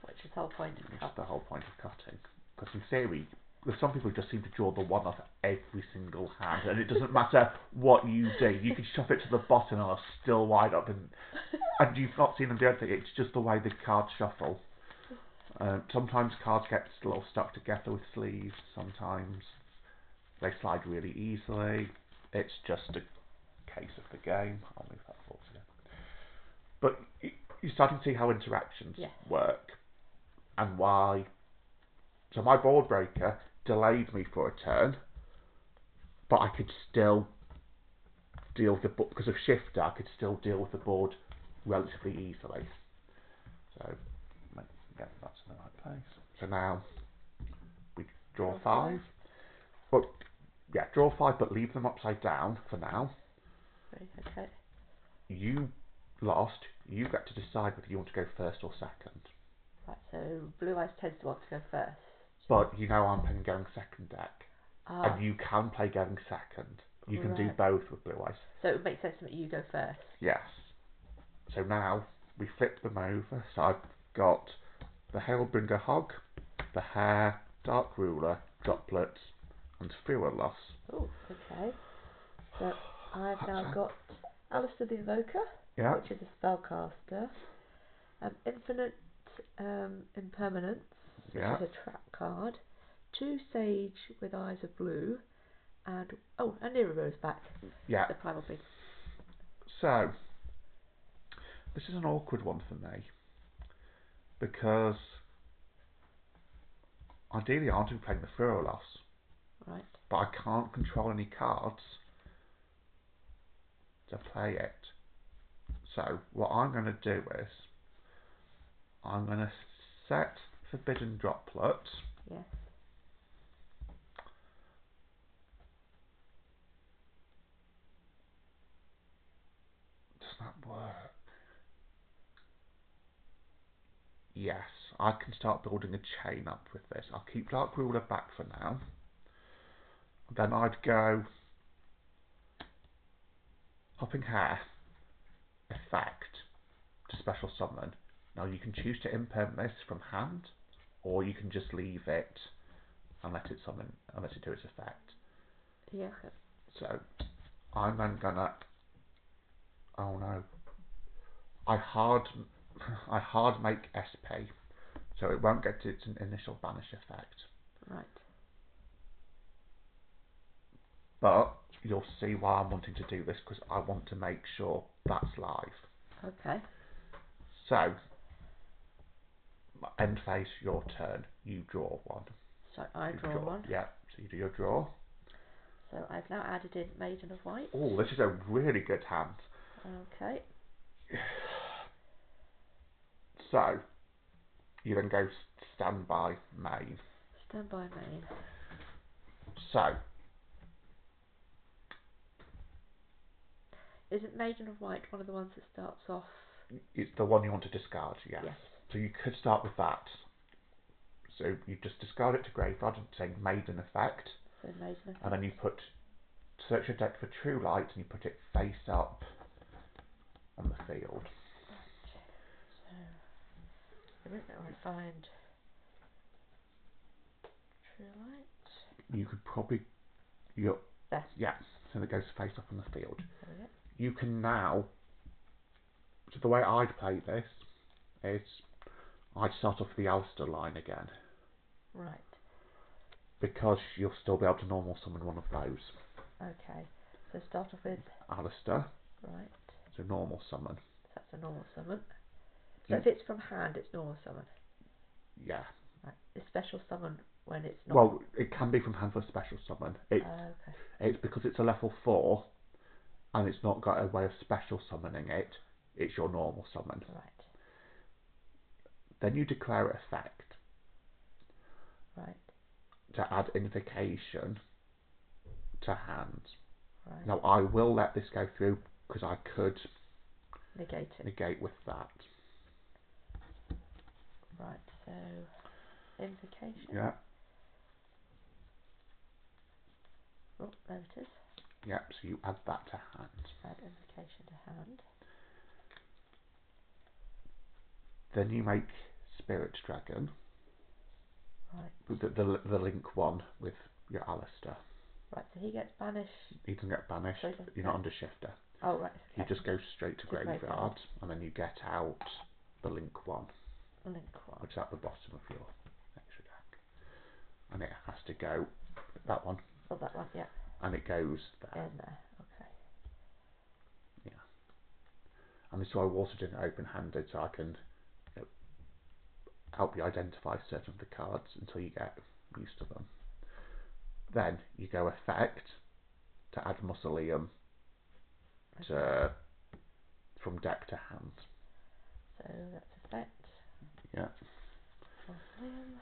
Speaker 2: Which is the whole point of
Speaker 1: That's the whole point of cutting. Because in theory, there's some people who just seem to draw the one off every single hand, and it doesn't matter what you do. You can shove it to the bottom and it's still wide up, and you've not seen them do anything. It's just the way the cards shuffle. Sometimes cards get a little stuck together with sleeves. Sometimes they slide really easily. It's just a case of the game. I'll move that forward again. But you're starting to see how interactions work and why. So my board breaker delayed me for a turn, but I could still deal with the board because of shifter. I could still deal with the board relatively easily. So yeah, that's in the right place. So now we draw five. Well, yeah, draw five, but leave them upside down for now.
Speaker 2: Okay.
Speaker 1: You lost. You get to decide whether you want to go first or second.
Speaker 2: Right. So Blue Eyes tends to want to go first.
Speaker 1: But you know I'm playing going second deck, and you can play going second. You can do both with Blue Eyes.
Speaker 2: So it would make sense that you go first.
Speaker 1: Yes. So now we flip them over. So I've got the Hailbringer Hog, the Hare, Dark Ruler, Droplets, and Fewer Loss.
Speaker 2: Oh, okay. So I've now got Alistair the Evoker, which is a spellcaster. Infinite Impermanence, which is a trap card. 2 Sage with Eyes of Blue, and Nerero's back.
Speaker 1: Yeah.
Speaker 2: The Primal Beast.
Speaker 1: So this is an awkward one for me because ideally I want to be playing the Fewer Loss.
Speaker 2: Right.
Speaker 1: But I can't control any cards to play it. So what I'm going to do is I'm going to set Forbidden Droplet.
Speaker 2: Yes.
Speaker 1: Does that work? Yes, I can start building a chain up with this. I'll keep Dark Ruler back for now. Then I'd go Hopping Hare, effect to special summon. Now you can choose to imperm this from hand, or you can just leave it and let it summon, and let it do its effect.
Speaker 2: Yeah.
Speaker 1: So I'm then gonna. Oh no. I hard make SP, so it won't get its initial banish effect.
Speaker 2: Right.
Speaker 1: But you'll see why I'm wanting to do this, because I want to make sure that's live.
Speaker 2: Okay.
Speaker 1: So, end phase, your turn. You draw one.
Speaker 2: So I draw one.
Speaker 1: Yeah, so you do your draw.
Speaker 2: So I've now added in Maiden of White.
Speaker 1: Oh, this is a really good hand.
Speaker 2: Okay.
Speaker 1: So, you then go standby main.
Speaker 2: Standby main.
Speaker 1: So,
Speaker 2: isn't Maiden of White one of the ones that starts off?
Speaker 1: It's the one you want to discard, yes. So you could start with that. So you just discard it to graveyard and saying maiden effect.
Speaker 2: So maiden effect.
Speaker 1: And then you search your deck for true light and you put it face up on the field.
Speaker 2: Right. So I don't know where I find true light.
Speaker 1: You could probably
Speaker 2: there.
Speaker 1: Yeah, so it goes face up on the field.
Speaker 2: There we go.
Speaker 1: You can now. So the way I'd play this is I'd start off the Alistair line again.
Speaker 2: Right.
Speaker 1: Because you'll still be able to normal summon one of those.
Speaker 2: Okay. So start off with
Speaker 1: Alistair.
Speaker 2: Right.
Speaker 1: So normal summon.
Speaker 2: That's a normal summon. So if it's from hand, it's normal summon.
Speaker 1: Yeah.
Speaker 2: Right. It's special summon when it's not.
Speaker 1: Well, it can be from hand for special summon.
Speaker 2: Okay.
Speaker 1: It's because it's a level 4 and it's not got a way of special summoning it. It's your normal summon.
Speaker 2: Right.
Speaker 1: Then you declare effect.
Speaker 2: Right.
Speaker 1: To add invocation to hand.
Speaker 2: Right.
Speaker 1: Now I will let this go through because I could
Speaker 2: negate
Speaker 1: with that.
Speaker 2: Right. So invocation.
Speaker 1: Yeah.
Speaker 2: Oh, there it is.
Speaker 1: Yep, so you add that to hand.
Speaker 2: Add invocation to hand.
Speaker 1: Then you make Spirit Dragon.
Speaker 2: Right.
Speaker 1: The link one with your Alistair.
Speaker 2: Right, so he gets banished.
Speaker 1: He doesn't get banished. So you're not under shifter.
Speaker 2: Oh, right. Okay.
Speaker 1: He just goes straight to graveyard, and then you get out the link one. Which is at the bottom of your extra deck. And it has to go, that one.
Speaker 2: Oh, that one, yeah.
Speaker 1: And it goes there.
Speaker 2: In there, okay.
Speaker 1: Yeah. And this is why I also did it open-handed, so I can help you identify certain of the cards until you get used to them. Then you go effect to add Mausoleum from deck to hand.
Speaker 2: So that's effect.
Speaker 1: Yeah.
Speaker 2: Mausoleum.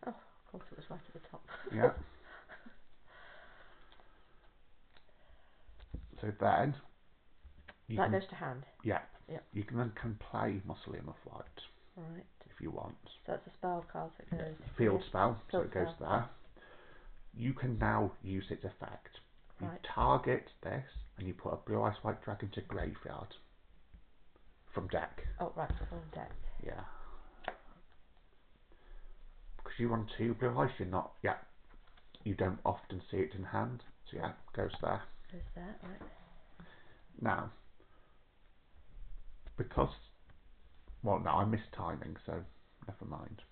Speaker 2: Oh, of course it was right at the top.
Speaker 1: Yeah. So then
Speaker 2: that goes to hand.
Speaker 1: Yeah.
Speaker 2: Yep.
Speaker 1: You can then play Mausoleum of Light.
Speaker 2: Right.
Speaker 1: If you want.
Speaker 2: So that's a spell card that goes
Speaker 1: field spell, so it goes
Speaker 2: spell.
Speaker 1: there. You can now use its effect. You target this and you put a blue ice white dragon to graveyard from deck.
Speaker 2: Oh right, from deck.
Speaker 1: Yeah. Because you run 2 blue ice, you're not. Yeah. You don't often see it in hand, so yeah, goes there.
Speaker 2: Goes there, right.
Speaker 1: Now, because I missed timing, so never mind.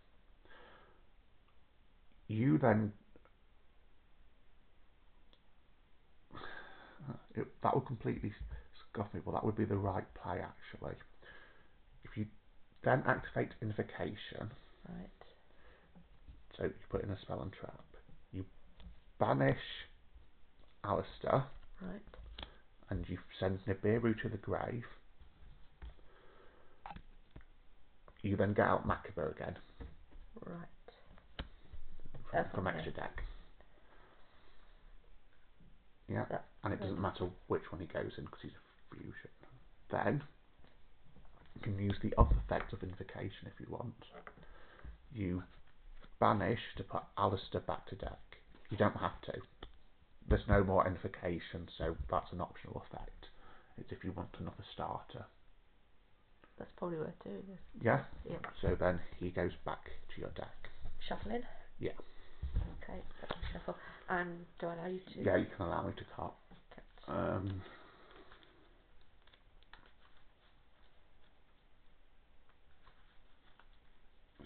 Speaker 1: You then that would completely scuff me, but that would be the right play actually. If you then activate invocation,
Speaker 2: right.
Speaker 1: So you put in a spell and trap. You banish Alistair,
Speaker 2: right.
Speaker 1: And you send Nibiru to the grave. You then get out Macabre again.
Speaker 2: Right.
Speaker 1: From extra deck. Yeah, and it doesn't matter which one he goes in because he's a fusion. Then you can use the other effect of invocation if you want. You banish to put Alistair back to deck. You don't have to. There's no more invocation, so that's an optional effect. It's if you want another starter.
Speaker 2: That's probably worth doing this.
Speaker 1: Yeah?
Speaker 2: Yeah.
Speaker 1: So then he goes back to your deck.
Speaker 2: Shuffling?
Speaker 1: Yeah.
Speaker 2: Okay, shuffle. And do I allow you to?
Speaker 1: Yeah, you can allow me to cut.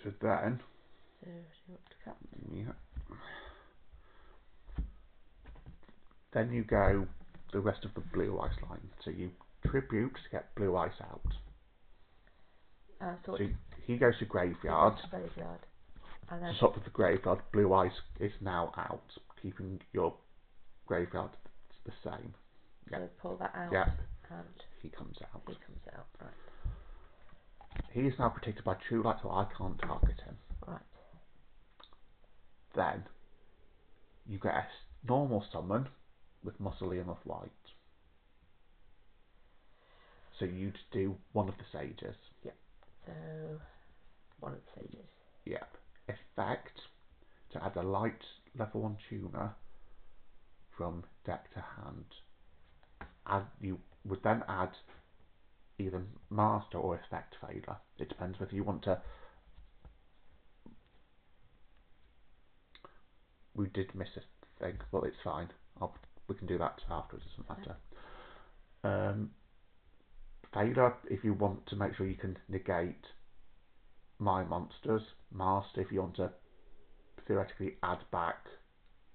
Speaker 1: So then.
Speaker 2: So do you want to cut?
Speaker 1: Yeah. Then you go the rest of the blue ice line. So you tribute to get blue ice out. So he goes to graveyard. And then top of the graveyard, blue ice is now out, keeping your graveyard the same.
Speaker 2: So pull that out.
Speaker 1: Yep.
Speaker 2: And
Speaker 1: he comes out.
Speaker 2: Right.
Speaker 1: he is now protected by true light, so I can't target him.
Speaker 2: Right.
Speaker 1: Then you get a normal summon with Mausoleum of Light. So you'd do one of the sages.
Speaker 2: Yep. So one of the sages.
Speaker 1: Yep. Effect to add a light level 1 tuner from deck to hand. You would then add either master or effect failure. It depends whether you want to. We did miss a thing, but it's fine. We can do that afterwards. It doesn't matter. Failure if you want to make sure you can negate my monsters. Master if you want to theoretically add back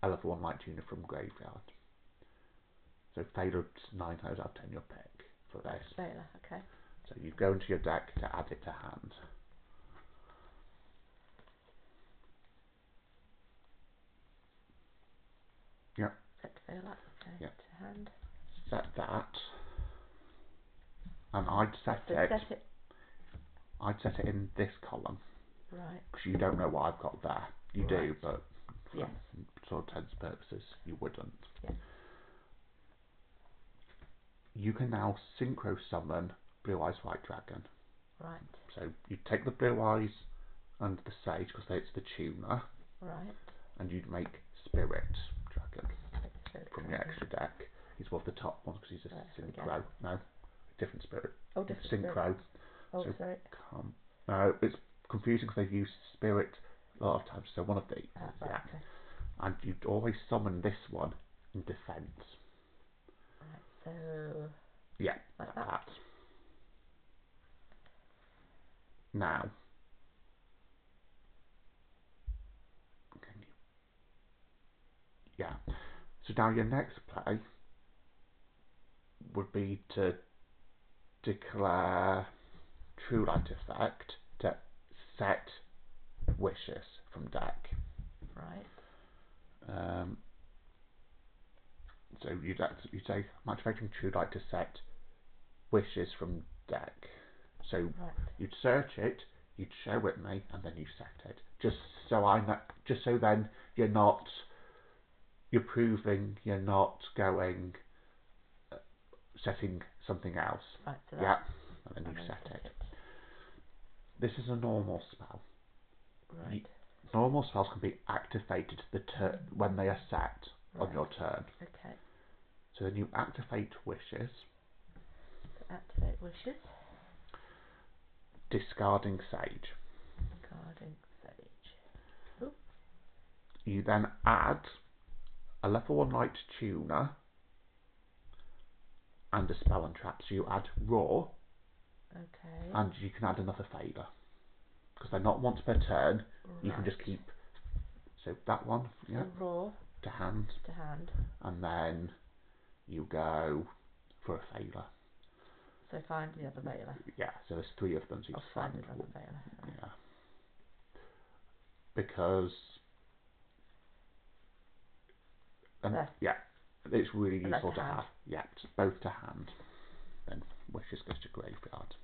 Speaker 1: a level 1 light tuner from graveyard. So failure 9 times out of 10 your pick for this.
Speaker 2: Failure, okay.
Speaker 1: So you go into your deck to add it to hand. Yep.
Speaker 2: Set failure, okay,
Speaker 1: Yep.
Speaker 2: to hand.
Speaker 1: Set that. And I'd set it. I'd set it in this column.
Speaker 2: Right.
Speaker 1: Because you don't know what I've got there. You do, but for
Speaker 2: yes.
Speaker 1: sort of intents and purposes, you wouldn't.
Speaker 2: Yes.
Speaker 1: You can now synchro summon Blue Eyes White Dragon.
Speaker 2: Right.
Speaker 1: So you take the Blue Eyes and the Sage because it's the tuner.
Speaker 2: Right.
Speaker 1: And you'd make Spirit Dragon from your
Speaker 2: dragon.
Speaker 1: extra deck. He's one of the top ones because he's a synchro. No, different Spirit.
Speaker 2: Oh, different
Speaker 1: synchro.
Speaker 2: Spirit. Oh,
Speaker 1: so
Speaker 2: sorry.
Speaker 1: No, it's confusing because they've used Spirit a lot of times. So one of these.
Speaker 2: Right,
Speaker 1: yeah.
Speaker 2: okay.
Speaker 1: And you'd always summon this one in defense.
Speaker 2: Right, so.
Speaker 1: Yeah,
Speaker 2: like that.
Speaker 1: Now. Yeah. So now your next play would be to declare True Light effect to set wishes from deck.
Speaker 2: Right.
Speaker 1: So you'd say I'm activating True Light to set wishes from deck. So
Speaker 2: right.
Speaker 1: you'd search it, you'd show it me, and then you set it. Just so then you're proving you're not going setting something else.
Speaker 2: Right. So
Speaker 1: yeah, and then you set it. This is a normal spell.
Speaker 2: Right.
Speaker 1: Normal spells can be activated when they are set on your turn.
Speaker 2: Okay.
Speaker 1: So then you activate wishes.
Speaker 2: So activate wishes.
Speaker 1: Discarding Sage.
Speaker 2: Discarding Sage. Ooh.
Speaker 1: You then add a level 1 light tuner and a spell and trap. So you add Raw.
Speaker 2: Okay.
Speaker 1: And you can add another failure. Because they're not once per turn.
Speaker 2: Right.
Speaker 1: You can just keep. So that one, yeah.
Speaker 2: So raw.
Speaker 1: To hand.
Speaker 2: To hand.
Speaker 1: And then you go for a failure.
Speaker 2: So find the other failure.
Speaker 1: Yeah, so there's 3 of them. So you
Speaker 2: I'll find another failure.
Speaker 1: Right. Yeah. Because. Yeah, it's really useful to have. Yeah, it's both to hand. Then wishes goes to graveyard.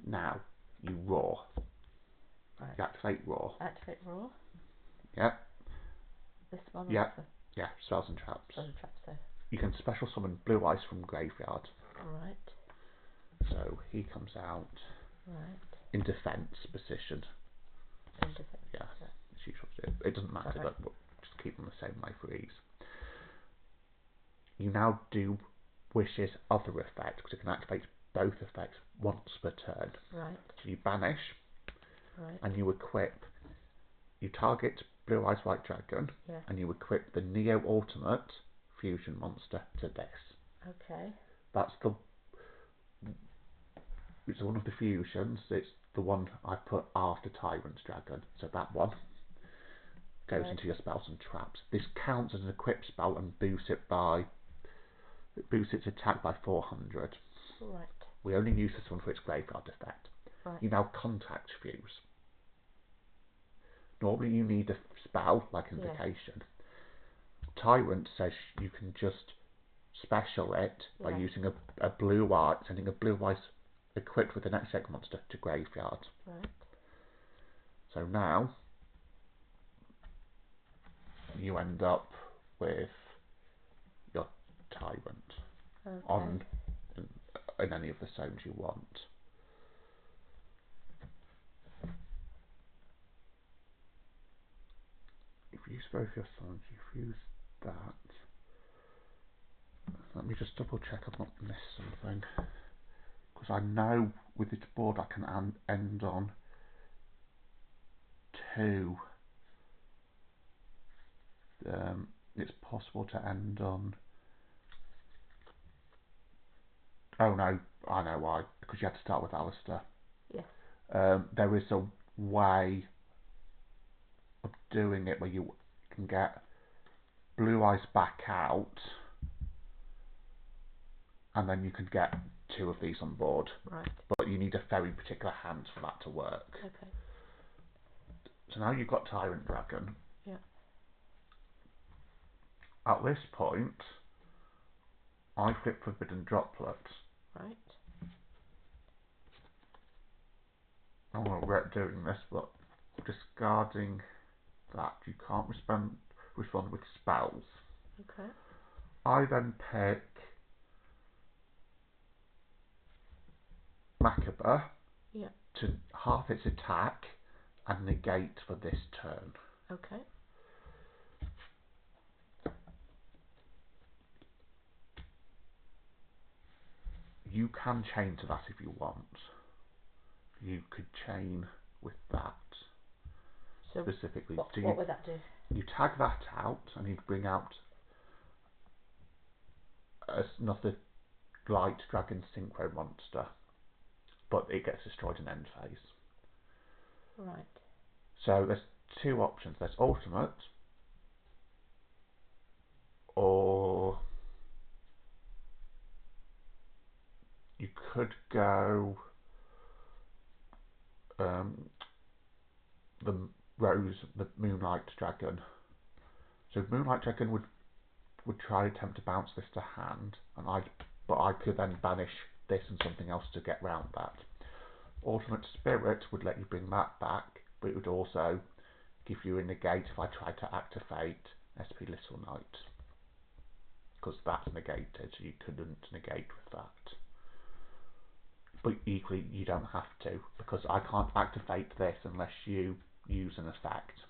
Speaker 1: Now you raw.
Speaker 2: Right.
Speaker 1: You activate raw.
Speaker 2: Activate raw.
Speaker 1: Yeah.
Speaker 2: This one.
Speaker 1: Yeah. Yeah. Spells and traps.
Speaker 2: Spells and traps. So.
Speaker 1: You can special summon Blue Eyes from graveyard.
Speaker 2: Right.
Speaker 1: So he comes out.
Speaker 2: Right.
Speaker 1: In defense position.
Speaker 2: In defense.
Speaker 1: Yeah. It's usual to do. It doesn't matter, but we'll just keep them the same way for ease. You now do wishes other effect because it can activate both effects once per turn.
Speaker 2: Right.
Speaker 1: So you banish.
Speaker 2: Right.
Speaker 1: And you equip. You target Blue Eyes White Dragon.
Speaker 2: Yeah.
Speaker 1: And you equip the Neo Ultimate Fusion Monster to this.
Speaker 2: Okay.
Speaker 1: That's it's one of the fusions. It's the one I put after Tyrant's Dragon. So that one goes into your spells and traps. This counts as an equipped spell and boosts its attack by 400.
Speaker 2: Right.
Speaker 1: We only use this one for its graveyard effect.
Speaker 2: Right.
Speaker 1: You now contact Fuse. Normally you need a spell like Invocation. Tyrant says you can just special it by using a blue eye, sending a blue eyes equipped with the next egg monster to graveyard.
Speaker 2: Right.
Speaker 1: So now you end up with your tyrant on in any of the zones you want. If you use both your summons, you've used that. Let me just double check I've not missed something. Because I know with this board I can end on 2. It's possible to end on... Oh no, I know why. Because you had to start with Alistair.
Speaker 2: Yes.
Speaker 1: There is a way of doing it where you can get Blue Eyes back out, and then you can get 2 of these on board.
Speaker 2: Right.
Speaker 1: But you need a very particular hand for that to work.
Speaker 2: Okay.
Speaker 1: So now you've got Tyrant Dragon.
Speaker 2: Yeah.
Speaker 1: At this point, I flip Forbidden Droplet.
Speaker 2: Right.
Speaker 1: I don't regret doing this, but discarding that, you can't respond with spells.
Speaker 2: Okay.
Speaker 1: I then pick Macabre to half its attack and negate for this turn.
Speaker 2: Okay.
Speaker 1: You can chain to that if you want. You could chain with that.
Speaker 2: So
Speaker 1: specifically.
Speaker 2: What would that do?
Speaker 1: You tag that out and you bring out another light dragon synchro monster, but it gets destroyed in end phase.
Speaker 2: Right.
Speaker 1: So there's 2 options. There's ultimate, or you could go the Moonlight Dragon. So Moonlight Dragon would try to attempt to bounce this to hand, but I could then banish this and something else to get round that. Ultimate Spirit would let you bring that back, but it would also give you a negate if I tried to activate SP Little Knight, because that's negated, so you couldn't negate with that. But equally, you don't have to, because I can't activate this unless you use an effect.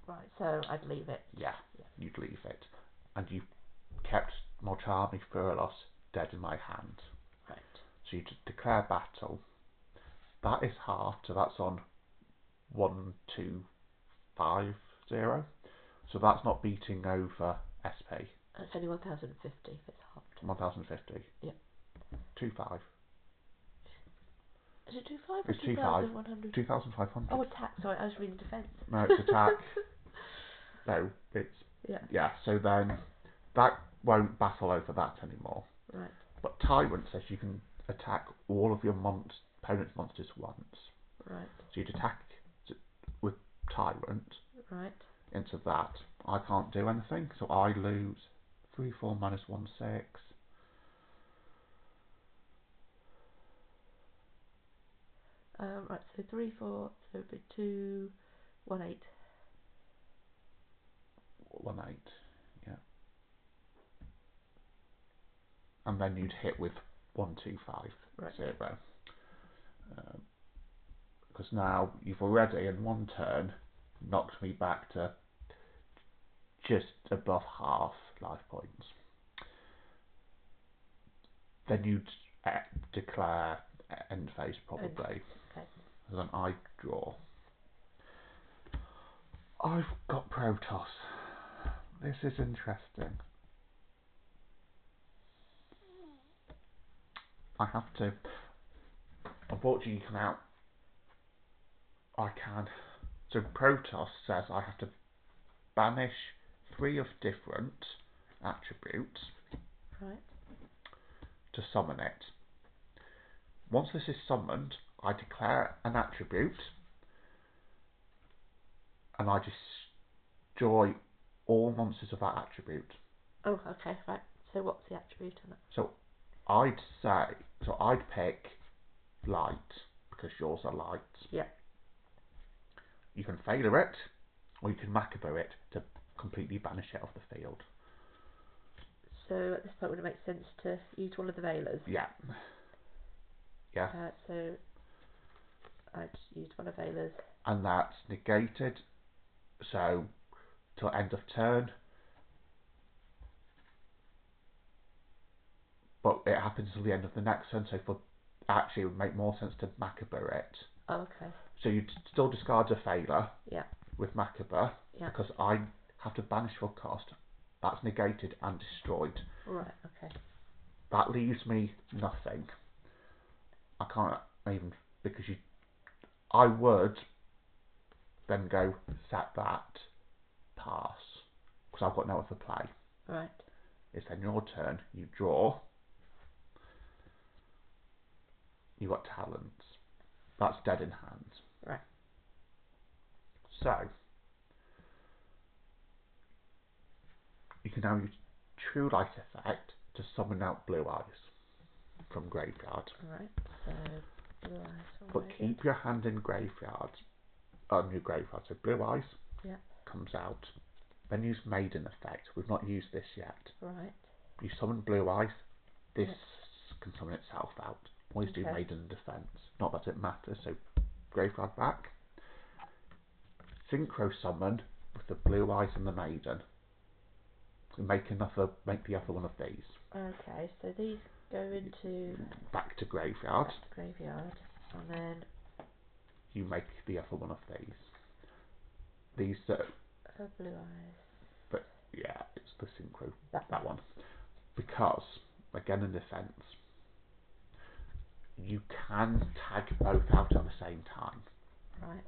Speaker 2: Right, so I'd leave it.
Speaker 1: Yeah, you'd leave it. And you kept Mortami Furlos dead in my hand.
Speaker 2: Right.
Speaker 1: So you just declare battle. That is halved, so that's on 1250. So that's not beating over SP.
Speaker 2: It's only 1050 if it's halved.
Speaker 1: 1050?
Speaker 2: Yeah.
Speaker 1: 25.
Speaker 2: Is it 25 or
Speaker 1: It's 25.
Speaker 2: 2100?
Speaker 1: 2500.
Speaker 2: Oh, attack. Sorry, I was reading defence.
Speaker 1: No, it's attack. So it's... Yeah, so then that won't battle over that anymore.
Speaker 2: Right.
Speaker 1: But Tyrant says you can attack all of your opponent's monsters once.
Speaker 2: Right.
Speaker 1: So you'd attack with Tyrant into that. I can't do anything, so I lose 3/4 -1/6.
Speaker 2: Right, so 3, 4, so it'd be 2, 1, 8.
Speaker 1: 1/8, yeah. And then you'd hit with 1, 2, 5, 0. Because now you've already in one turn knocked me back to just above half life points. Then you'd declare end phase probably.
Speaker 2: Okay.
Speaker 1: And then I draw. I've got Protoss. This is interesting. I have to. Unfortunately, you can out. I can. So Protoss says I have to banish 3 of different attributes to summon it. Once this is summoned, I declare an attribute and I destroy all monsters of that attribute.
Speaker 2: Oh, okay, right. So what's the attribute on it?
Speaker 1: So I'd pick light, because yours are light.
Speaker 2: Yeah.
Speaker 1: You can failure it, or you can Macabre it to completely banish it off the field.
Speaker 2: So at this point, would it make sense to use one of the Veilers?
Speaker 1: Yeah. Yeah.
Speaker 2: So I just used one of Veilers.
Speaker 1: And that's negated, so till end of turn. But it happens till the end of the next turn, so for actually it would make more sense to Macabre it.
Speaker 2: Oh, okay.
Speaker 1: So you'd still discard a failure.
Speaker 2: Yeah.
Speaker 1: With Macabre,
Speaker 2: yeah.
Speaker 1: because I have to banish for cost. That's negated and destroyed.
Speaker 2: Right, okay.
Speaker 1: That leaves me nothing. I can't even, because I would then go set that, pass, because I've got no other play.
Speaker 2: Right.
Speaker 1: It's then your turn, you draw, you got talents. That's dead in hand.
Speaker 2: Right.
Speaker 1: So, you can now use True Light Effect to summon out Blue Eyes from graveyard.
Speaker 2: Right, so Blue Eyes.
Speaker 1: But keep your hand in graveyard, on your graveyard. So Blue Eyes comes out. Then use Maiden Effect. We've not used this yet.
Speaker 2: Right.
Speaker 1: You summon Blue Eyes. This can summon itself out. Always do
Speaker 2: Okay.
Speaker 1: Maiden Defense. Not that it matters. So graveyard back. Synchro summon with the Blue Eyes and the Maiden. So make the other one of these.
Speaker 2: Okay, so these go into
Speaker 1: back to graveyard.
Speaker 2: And then
Speaker 1: You make the other one of these. These
Speaker 2: Blue Eyes.
Speaker 1: But yeah, it's the synchro.
Speaker 2: That
Speaker 1: one. Because again in defense, you can tag both out at the same time.
Speaker 2: Right.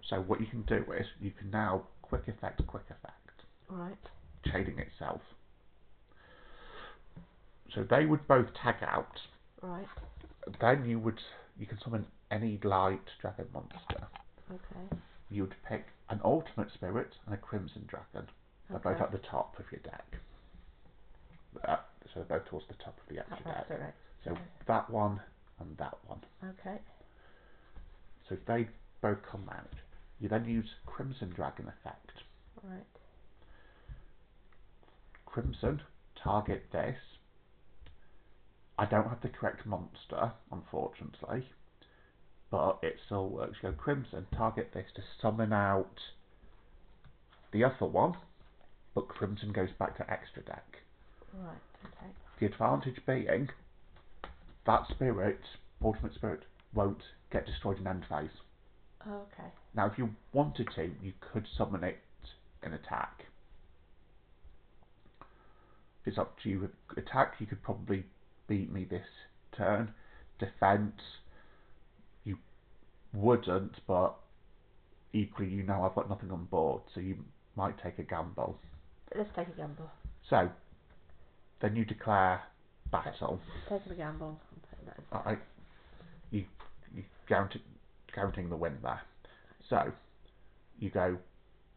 Speaker 1: So what you can do is you can now quick effect.
Speaker 2: Right.
Speaker 1: Shading itself. So they would both tag out.
Speaker 2: Right.
Speaker 1: Then you can summon any light dragon monster.
Speaker 2: Okay.
Speaker 1: You would pick an ultimate spirit and a crimson dragon. They're both at the top of your deck. So they're both towards the top of the extra deck.
Speaker 2: Right.
Speaker 1: So that one and that one.
Speaker 2: Okay.
Speaker 1: So if they both come out, you then use Crimson Dragon effect.
Speaker 2: Right.
Speaker 1: Crimson, target this. I don't have the correct monster, unfortunately, but it still works. You go Crimson, target this to summon out the other one, but Crimson goes back to extra deck.
Speaker 2: Right, okay.
Speaker 1: The advantage being that spirit, ultimate spirit, won't get destroyed in end phase.
Speaker 2: Oh, okay.
Speaker 1: Now, if you wanted to, you could summon it in attack. It's up to you. Attack, you could probably beat me this turn. Defense, you wouldn't, but equally, you know I've got nothing on board, so you might take a gamble.
Speaker 2: Let's take a gamble.
Speaker 1: So, then you declare battle.
Speaker 2: Taking a gamble.
Speaker 1: You counting the win there. So, you go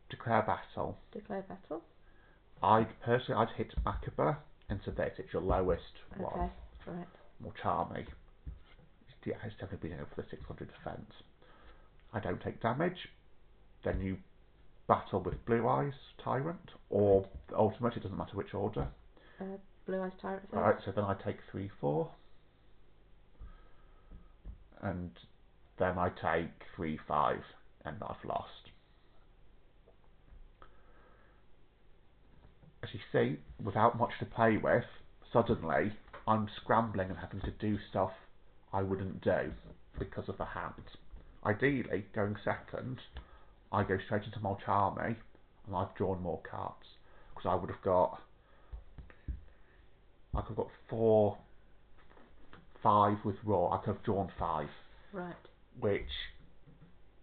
Speaker 1: declare battle.
Speaker 2: Declare battle.
Speaker 1: I'd hit Macabre into this. It's your lowest one.
Speaker 2: Okay, right.
Speaker 1: More charmy. Yeah, it's definitely been over the 600 defense. I don't take damage. Then you battle with Blue Eyes Tyrant or Ultimate. It doesn't matter which order.
Speaker 2: Blue Eyes Tyrant.
Speaker 1: Alright, so then I take 3/4, and then I take 3/5, and I've lost. As you see, without much to play with, suddenly I'm scrambling and having to do stuff I wouldn't do because of the hand. Ideally, going second, I go straight into Mulcharmy and I've drawn more cards. Because I could have got 4, 5 with Raw. I could have drawn 5.
Speaker 2: Right.
Speaker 1: Which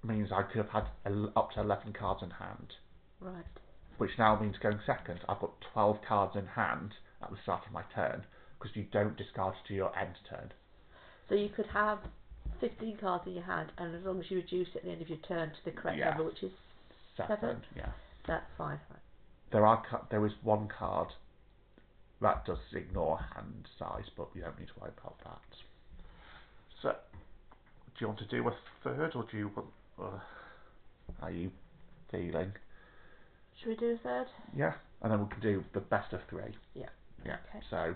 Speaker 1: means I could have had up to 11 cards in hand.
Speaker 2: Right.
Speaker 1: Which now means going second, I've got 12 cards in hand at the start of my turn, because you don't discard to your end turn.
Speaker 2: So you could have 15 cards in your hand, and as long as you reduce it at the end of your turn to the correct number, which is 7,
Speaker 1: yeah.
Speaker 2: That's fine. Right.
Speaker 1: There is one card that does ignore hand size, but you don't need to worry about that. So, do you want to do a third, or do you want... how are you feeling?
Speaker 2: Should we do a third?
Speaker 1: Yeah, and then we can do the best of 3.
Speaker 2: Yeah.
Speaker 1: Yeah,
Speaker 2: okay.
Speaker 1: so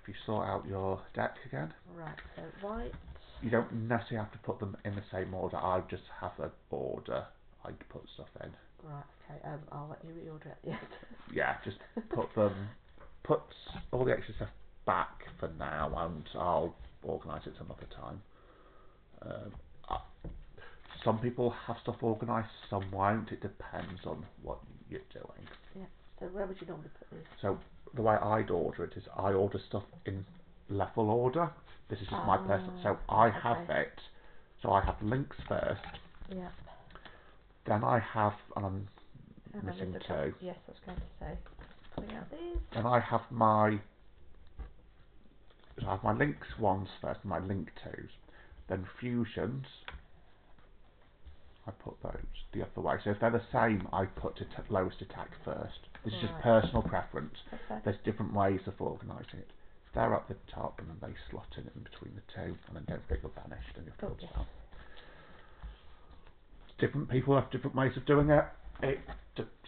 Speaker 1: if you sort out your deck again.
Speaker 2: Right, so white.
Speaker 1: You don't necessarily have to put them in the same order. I just have an order I put stuff in.
Speaker 2: Right, okay. I'll let you reorder it. Yes.
Speaker 1: Yeah, just put all the extra stuff back for now, and I'll organise it some other time. Some people have stuff organised, some won't. It depends on what you're doing.
Speaker 2: Yeah. So where would you normally put these?
Speaker 1: So the way I'd order it is I order stuff in level order. This is just my personal. So I have it. So I have links first.
Speaker 2: Yeah.
Speaker 1: Then I have, and I'm missing 2.
Speaker 2: Yes, I was going to say. Pulling out these.
Speaker 1: Then I have my links ones first, my link 2s. Then fusions, I put those the other way. So if they're the same, I put lowest attack first. This is just personal preference.
Speaker 2: Okay.
Speaker 1: There's different ways of organising it. If they're up the top, and then they slot in between the 2, and then don't forget you're banished and you're field spell. Different people have different ways of doing it.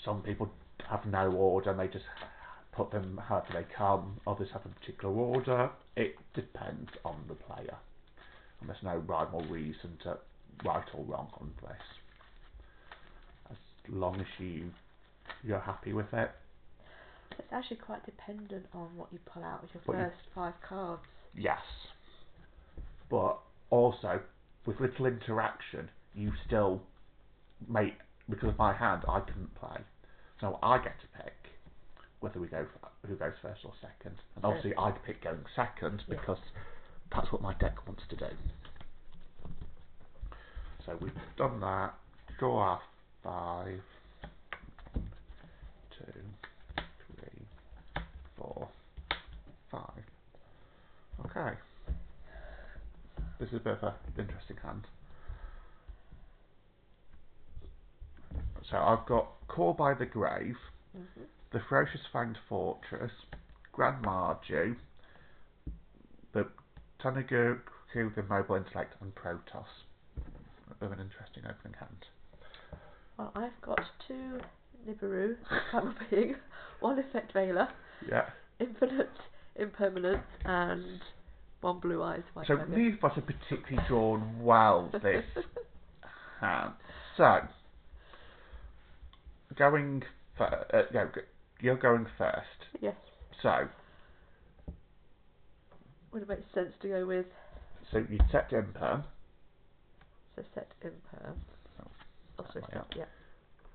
Speaker 1: Some people have no order and they just put them however they come. Others have a particular order. It depends on the player. And there's no rhyme or reason to right or wrong on this. As long as you're happy with it.
Speaker 2: It's actually quite dependent on what you pull out with your first 5 cards.
Speaker 1: Yes. But also, with little interaction, you still make, because of my hand, I couldn't play. So I get to pick whether who goes first or second. And obviously I'd pick going second because that's what my deck wants to do. So we've done that. Draw our 5. 2, 3, 4, 5. Okay. This is a bit of an interesting hand. So I've got Core by the Grave, the Ferocious Fanged Fortress, Grand Mardu, the Tanagu, the Mobile Intellect, and Protoss. A bit of an interesting opening hand.
Speaker 2: Well, I've got 2 Nibiru, Primal Being, 1 Effect Veiler, Infinite Impermanence, and 1 Blue Eyes White
Speaker 1: So
Speaker 2: Dragon.
Speaker 1: neither of us are particularly drawn well this hand. So, you're going first.
Speaker 2: Yes.
Speaker 1: So,
Speaker 2: would it make sense to go with?
Speaker 1: So you set Imperm.
Speaker 2: So set Imperm. Oh, sorry, stop. Yeah.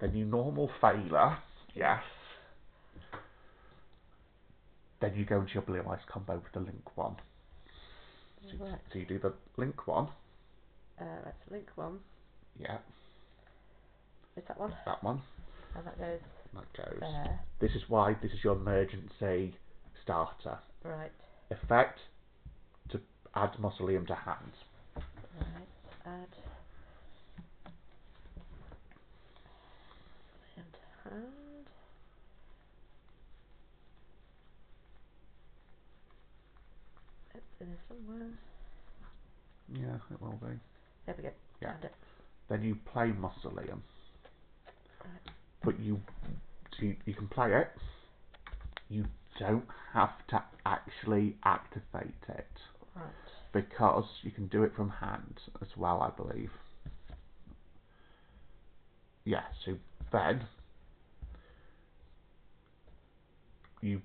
Speaker 1: Then you normal Failure. Yes. Then you go into your Blue Eyes combo with the Link 1. So you do the Link 1.
Speaker 2: That's Link 1.
Speaker 1: Yeah.
Speaker 2: Is that one?
Speaker 1: That one.
Speaker 2: And that goes.
Speaker 1: There. This is why this is your emergency starter.
Speaker 2: Right.
Speaker 1: Effect to add Mausoleum to hands.
Speaker 2: Right. Add Mausoleum to hand. It's in there somewhere.
Speaker 1: Yeah, it will be.
Speaker 2: There we go.
Speaker 1: Yeah.
Speaker 2: Found it.
Speaker 1: Then you play Mausoleum.
Speaker 2: Right.
Speaker 1: But you can play it. You don't have to actually activate it.
Speaker 2: Right.
Speaker 1: Because you can do it from hand as well, I believe. Yeah, so then you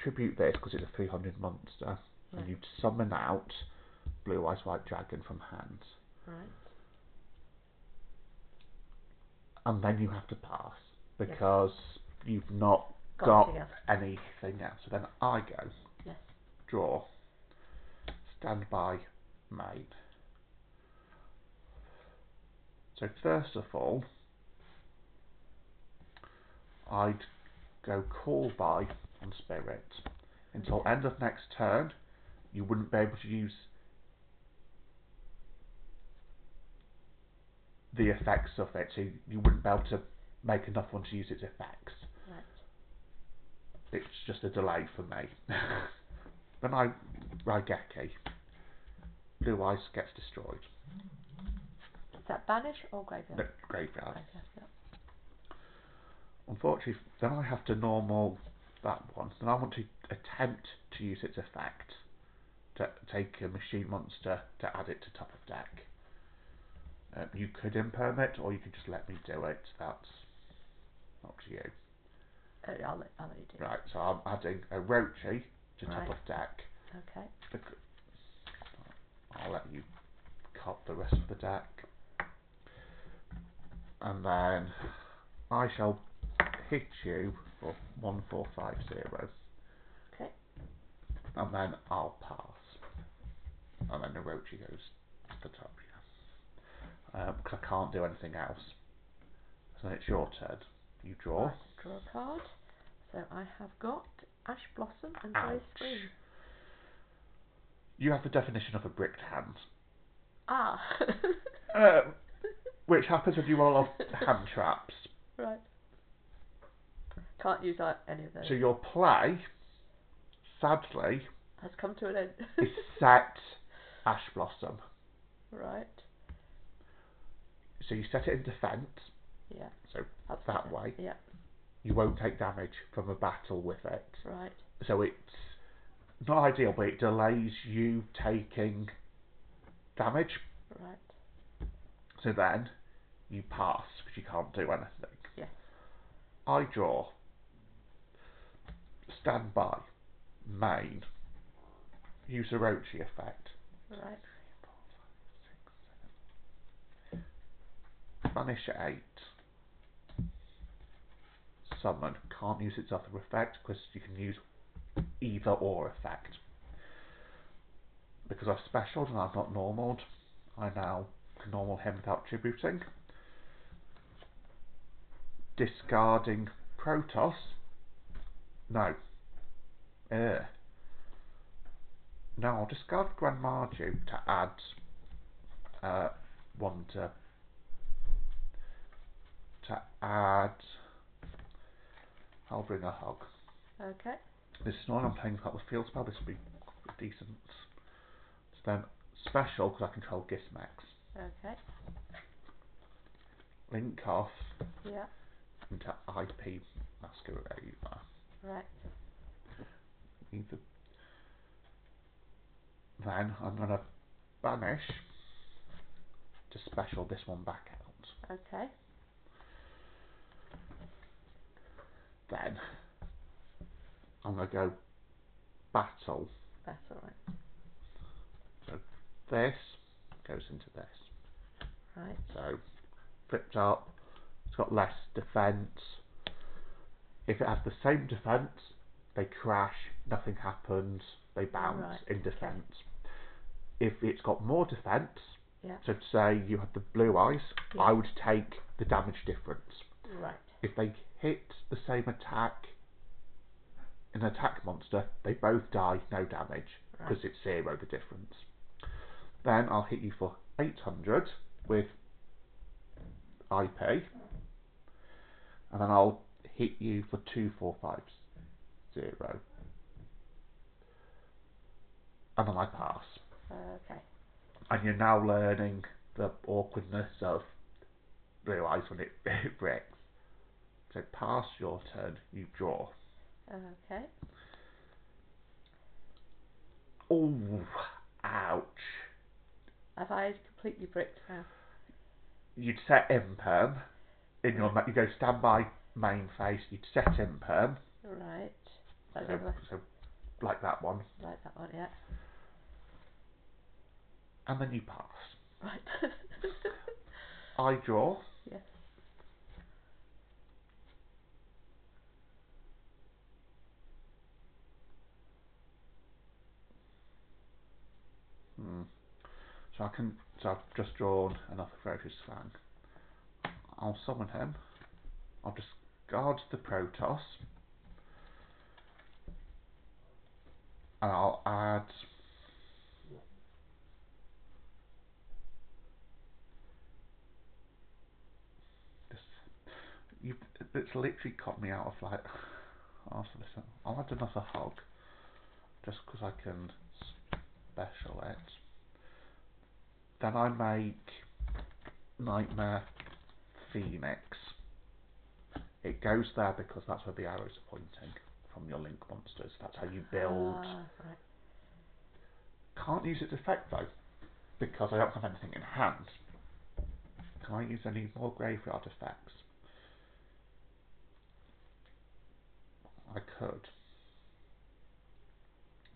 Speaker 1: tribute this because it's a 300 monster, and you summon out Blue Eyes White Dragon from hands.
Speaker 2: Right.
Speaker 1: And then you have to pass because you've not got anything else. So then I go.
Speaker 2: Yes.
Speaker 1: Draw. Stand by. Mate. So first of all, I'd go Call by on Spirit. Until end of next turn, you wouldn't be able to use the effects of it, so you wouldn't be able to make enough one to use its effects.
Speaker 2: Right.
Speaker 1: It's just a delay for me. when I Raigeki, Blue Eyes gets destroyed.
Speaker 2: Is that banish or graveyard?
Speaker 1: No, graveyard.
Speaker 2: Yeah.
Speaker 1: Unfortunately, then I have to normal that one. Then I want to attempt to use its effect to take a machine monster to add it to top of deck. You could imperm it, or you could just let me do it. That's up to you.
Speaker 2: I'll let you do it.
Speaker 1: Right, so I'm adding a Rochi to top of deck.
Speaker 2: Okay.
Speaker 1: I'll let you cop the rest of the deck. And then I shall hit you for 1450.
Speaker 2: Okay.
Speaker 1: And then I'll pass. And then the Rochi goes to the top, because I can't do anything else. So then it's your turn. You draw.
Speaker 2: Right, draw a card. So I have got Ash Blossom and Grey Screen.
Speaker 1: You have the definition of a bricked hand.
Speaker 2: Ah.
Speaker 1: Which happens when you roll off hand traps.
Speaker 2: Right. Can't use any of those.
Speaker 1: So your play, sadly,
Speaker 2: has come to an end.
Speaker 1: is set Ash Blossom.
Speaker 2: Right.
Speaker 1: So you set it in defence.
Speaker 2: Yeah.
Speaker 1: So that way.
Speaker 2: Yeah.
Speaker 1: You won't take damage from a battle with it.
Speaker 2: Right.
Speaker 1: So it's not ideal, but it delays you taking damage.
Speaker 2: Right.
Speaker 1: So then you pass because you can't do anything.
Speaker 2: Yes.
Speaker 1: I draw. Stand by. Main. Use a Rochi effect.
Speaker 2: Right.
Speaker 1: Vanish at 8. Summon. Can't use its other effect because you can use either or effect. Because I've specialed and I've not normaled, I now can normal him without tributing. Discarding Protoss. No. Now I'll discard Grand Mardu to add one to add. I'll bring a hug.
Speaker 2: Okay.
Speaker 1: This is not I'm playing without the field spell. This would be decent. So then special because I control Gismex.
Speaker 2: Okay.
Speaker 1: Link off.
Speaker 2: Yeah.
Speaker 1: Into IP Masquerader.
Speaker 2: Right.
Speaker 1: Then I'm going to banish to special this one back out.
Speaker 2: Okay.
Speaker 1: Then I'm going to go battle.
Speaker 2: Battle, right.
Speaker 1: So this goes into this.
Speaker 2: Right.
Speaker 1: So flipped up, it's got less defence. If it has the same defence, they crash, nothing happens, they bounce in defence. Okay. If it's got more defence, so to say you had the Blue Eyes, I would take the damage difference.
Speaker 2: Right.
Speaker 1: If they hit the same attack, an attack monster, they both die, no damage, because it's 0 the difference. Then I'll hit you for 800 with IP, and then I'll hit you for 2450. And then I pass.
Speaker 2: Okay.
Speaker 1: And you're now learning the awkwardness of Blue Eyes when it bricks. So pass your turn, you draw.
Speaker 2: Okay.
Speaker 1: Oh, ouch.
Speaker 2: Have I completely bricked now?
Speaker 1: You'd set imperm. In your you go standby main phase, you'd set imperm.
Speaker 2: Right.
Speaker 1: So like that one.
Speaker 2: Like that one, yeah.
Speaker 1: And then you pass.
Speaker 2: Right.
Speaker 1: I draw.
Speaker 2: Yes.
Speaker 1: So I've just drawn another Ferocious Fang. I'll summon him. I'll discard the Protoss. And I'll add this. It's literally caught me out of like. I'll add another hug. just because I can special it. Then I make Nightmare Phoenix. It goes there because that's where the arrows are pointing from your link monsters. That's how you build.
Speaker 2: Right.
Speaker 1: Can't use its effect though, because I don't have anything in hand. Can I use any more graveyard effects? I could.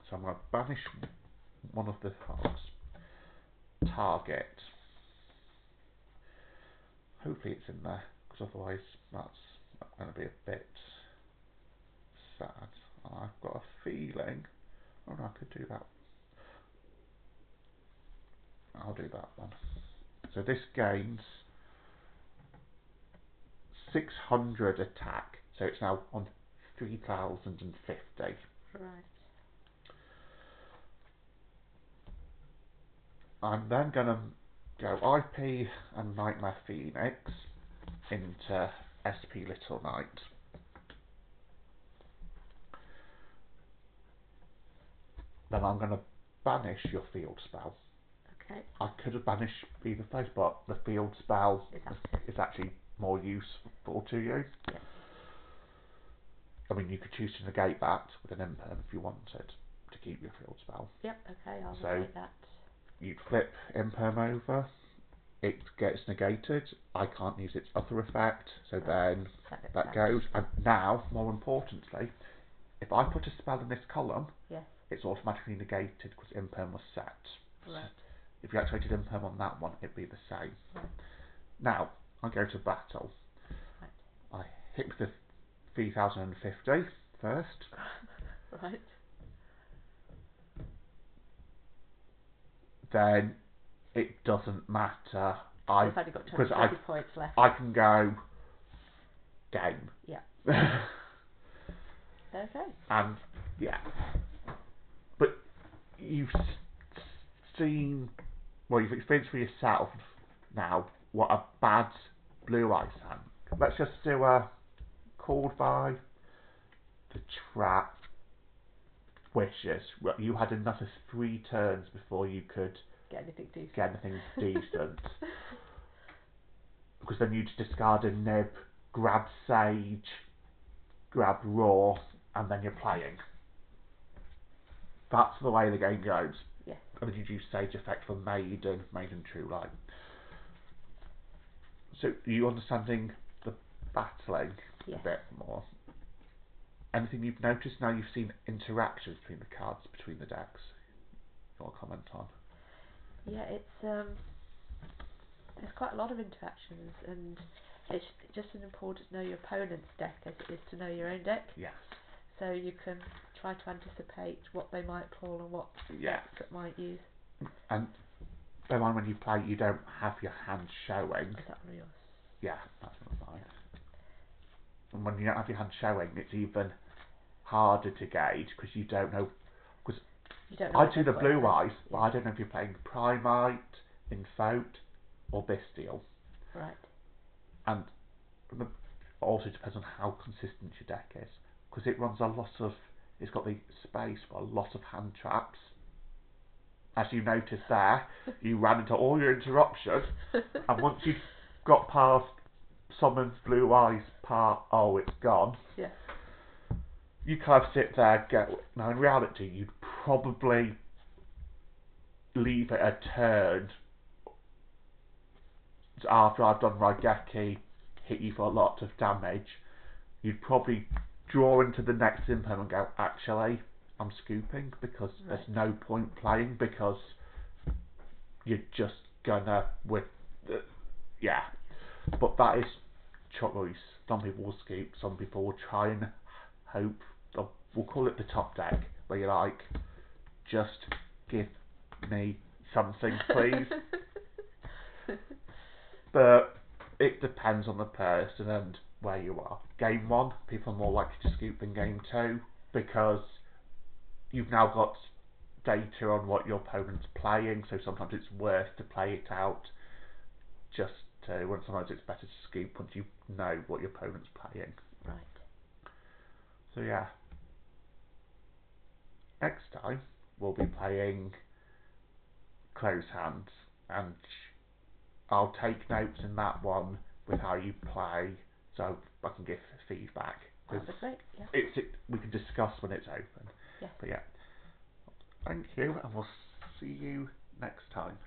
Speaker 1: So I'm going to banish one of the cards. Target. Hopefully it's in there, because otherwise that's going to be a bit sad. I've got a feeling. Oh no, I could do that. I'll do that one. So this gains 600 attack, so it's now on 3050.
Speaker 2: Right.
Speaker 1: I'm then going to go IP and Nightmare Phoenix into SP Little Knight. Then I'm going to banish your field spell.
Speaker 2: Okay.
Speaker 1: I could have banished either place, but the field spell is actually more useful to you.
Speaker 2: Yes.
Speaker 1: I mean, you could choose to negate that with an imperm if you wanted to keep your field spell.
Speaker 2: Yep, okay, I'll negate that.
Speaker 1: You'd flip imperm over, it gets negated, I can't use its other effect, so then that goes. And now, more importantly, if I put a spell in this column,
Speaker 2: yes,
Speaker 1: it's automatically negated because imperm was set.
Speaker 2: Right.
Speaker 1: If you activated imperm on that one, it'd be the same.
Speaker 2: Right.
Speaker 1: Now, I go to battle.
Speaker 2: Right.
Speaker 1: I hit the 3050 first.
Speaker 2: Right.
Speaker 1: Then it doesn't matter.
Speaker 2: I've only got 20 points left.
Speaker 1: I can go game.
Speaker 2: Yeah. Okay.
Speaker 1: And yeah, but you've seen, well, you've experienced for yourself now what a bad blue eyes hand. Let's just do a called by the trap wishes. You had another 3 turns before you could
Speaker 2: get anything
Speaker 1: decent. Because then you'd discard a nib, grab sage, grab raw, and then you're playing. That's the way the game goes.
Speaker 2: Yes.
Speaker 1: And then you'd use sage effect for Maiden True Light. So are you understanding the battling
Speaker 2: yes.
Speaker 1: a bit more? Anything you've noticed now you've seen interactions between the cards, between the decks? You want to comment on?
Speaker 2: Yeah, it's there's quite a lot of interactions, and it's just as important to know your opponent's deck as it is to know your own deck.
Speaker 1: Yes.
Speaker 2: So you can try to anticipate what they might pull and what decks it might use.
Speaker 1: And bear in mind when you play, you don't have your hand showing.
Speaker 2: Is that one of yours?
Speaker 1: Yeah, that's one of mine. Yeah. And when you don't have your hand showing, it's even harder to gauge because you don't know. Because I do the blue eyes, but I don't know if you're playing Primite, Infote, or Bestial.
Speaker 2: Right.
Speaker 1: And it also depends on how consistent your deck is, because it runs a lot of. It's got the space for a lot of hand traps. As you noticed there, you ran into all your interruptions, and once you got past Summon's Blue Eyes part, oh, it's gone.
Speaker 2: Yeah.
Speaker 1: You kind of sit there, go. Now, in reality, you'd probably leave it a turn after I've done Raigeki, hit you for a lot of damage. You'd probably draw into the next imperm and go, actually, I'm scooping because there's no point playing because you're just gonna yeah. But that is choice. Some people will scoop, some people will try and hope. We'll call it the top deck, where you're like, just give me something, please. But it depends on the person and where you are. Game 1, people are more likely to scoop than game 2 because you've now got data on what your opponent's playing, so sometimes it's worth to play it out just to, and sometimes it's better to scoop once you know what your opponent's playing.
Speaker 2: Right.
Speaker 1: So yeah. next time we'll be playing close hands, and I'll take notes in that one with how you play, so I can give feedback.
Speaker 2: That'd be great. Yeah.
Speaker 1: We can discuss when it's open.
Speaker 2: Yes.
Speaker 1: But yeah, thank you, and we'll see you next time.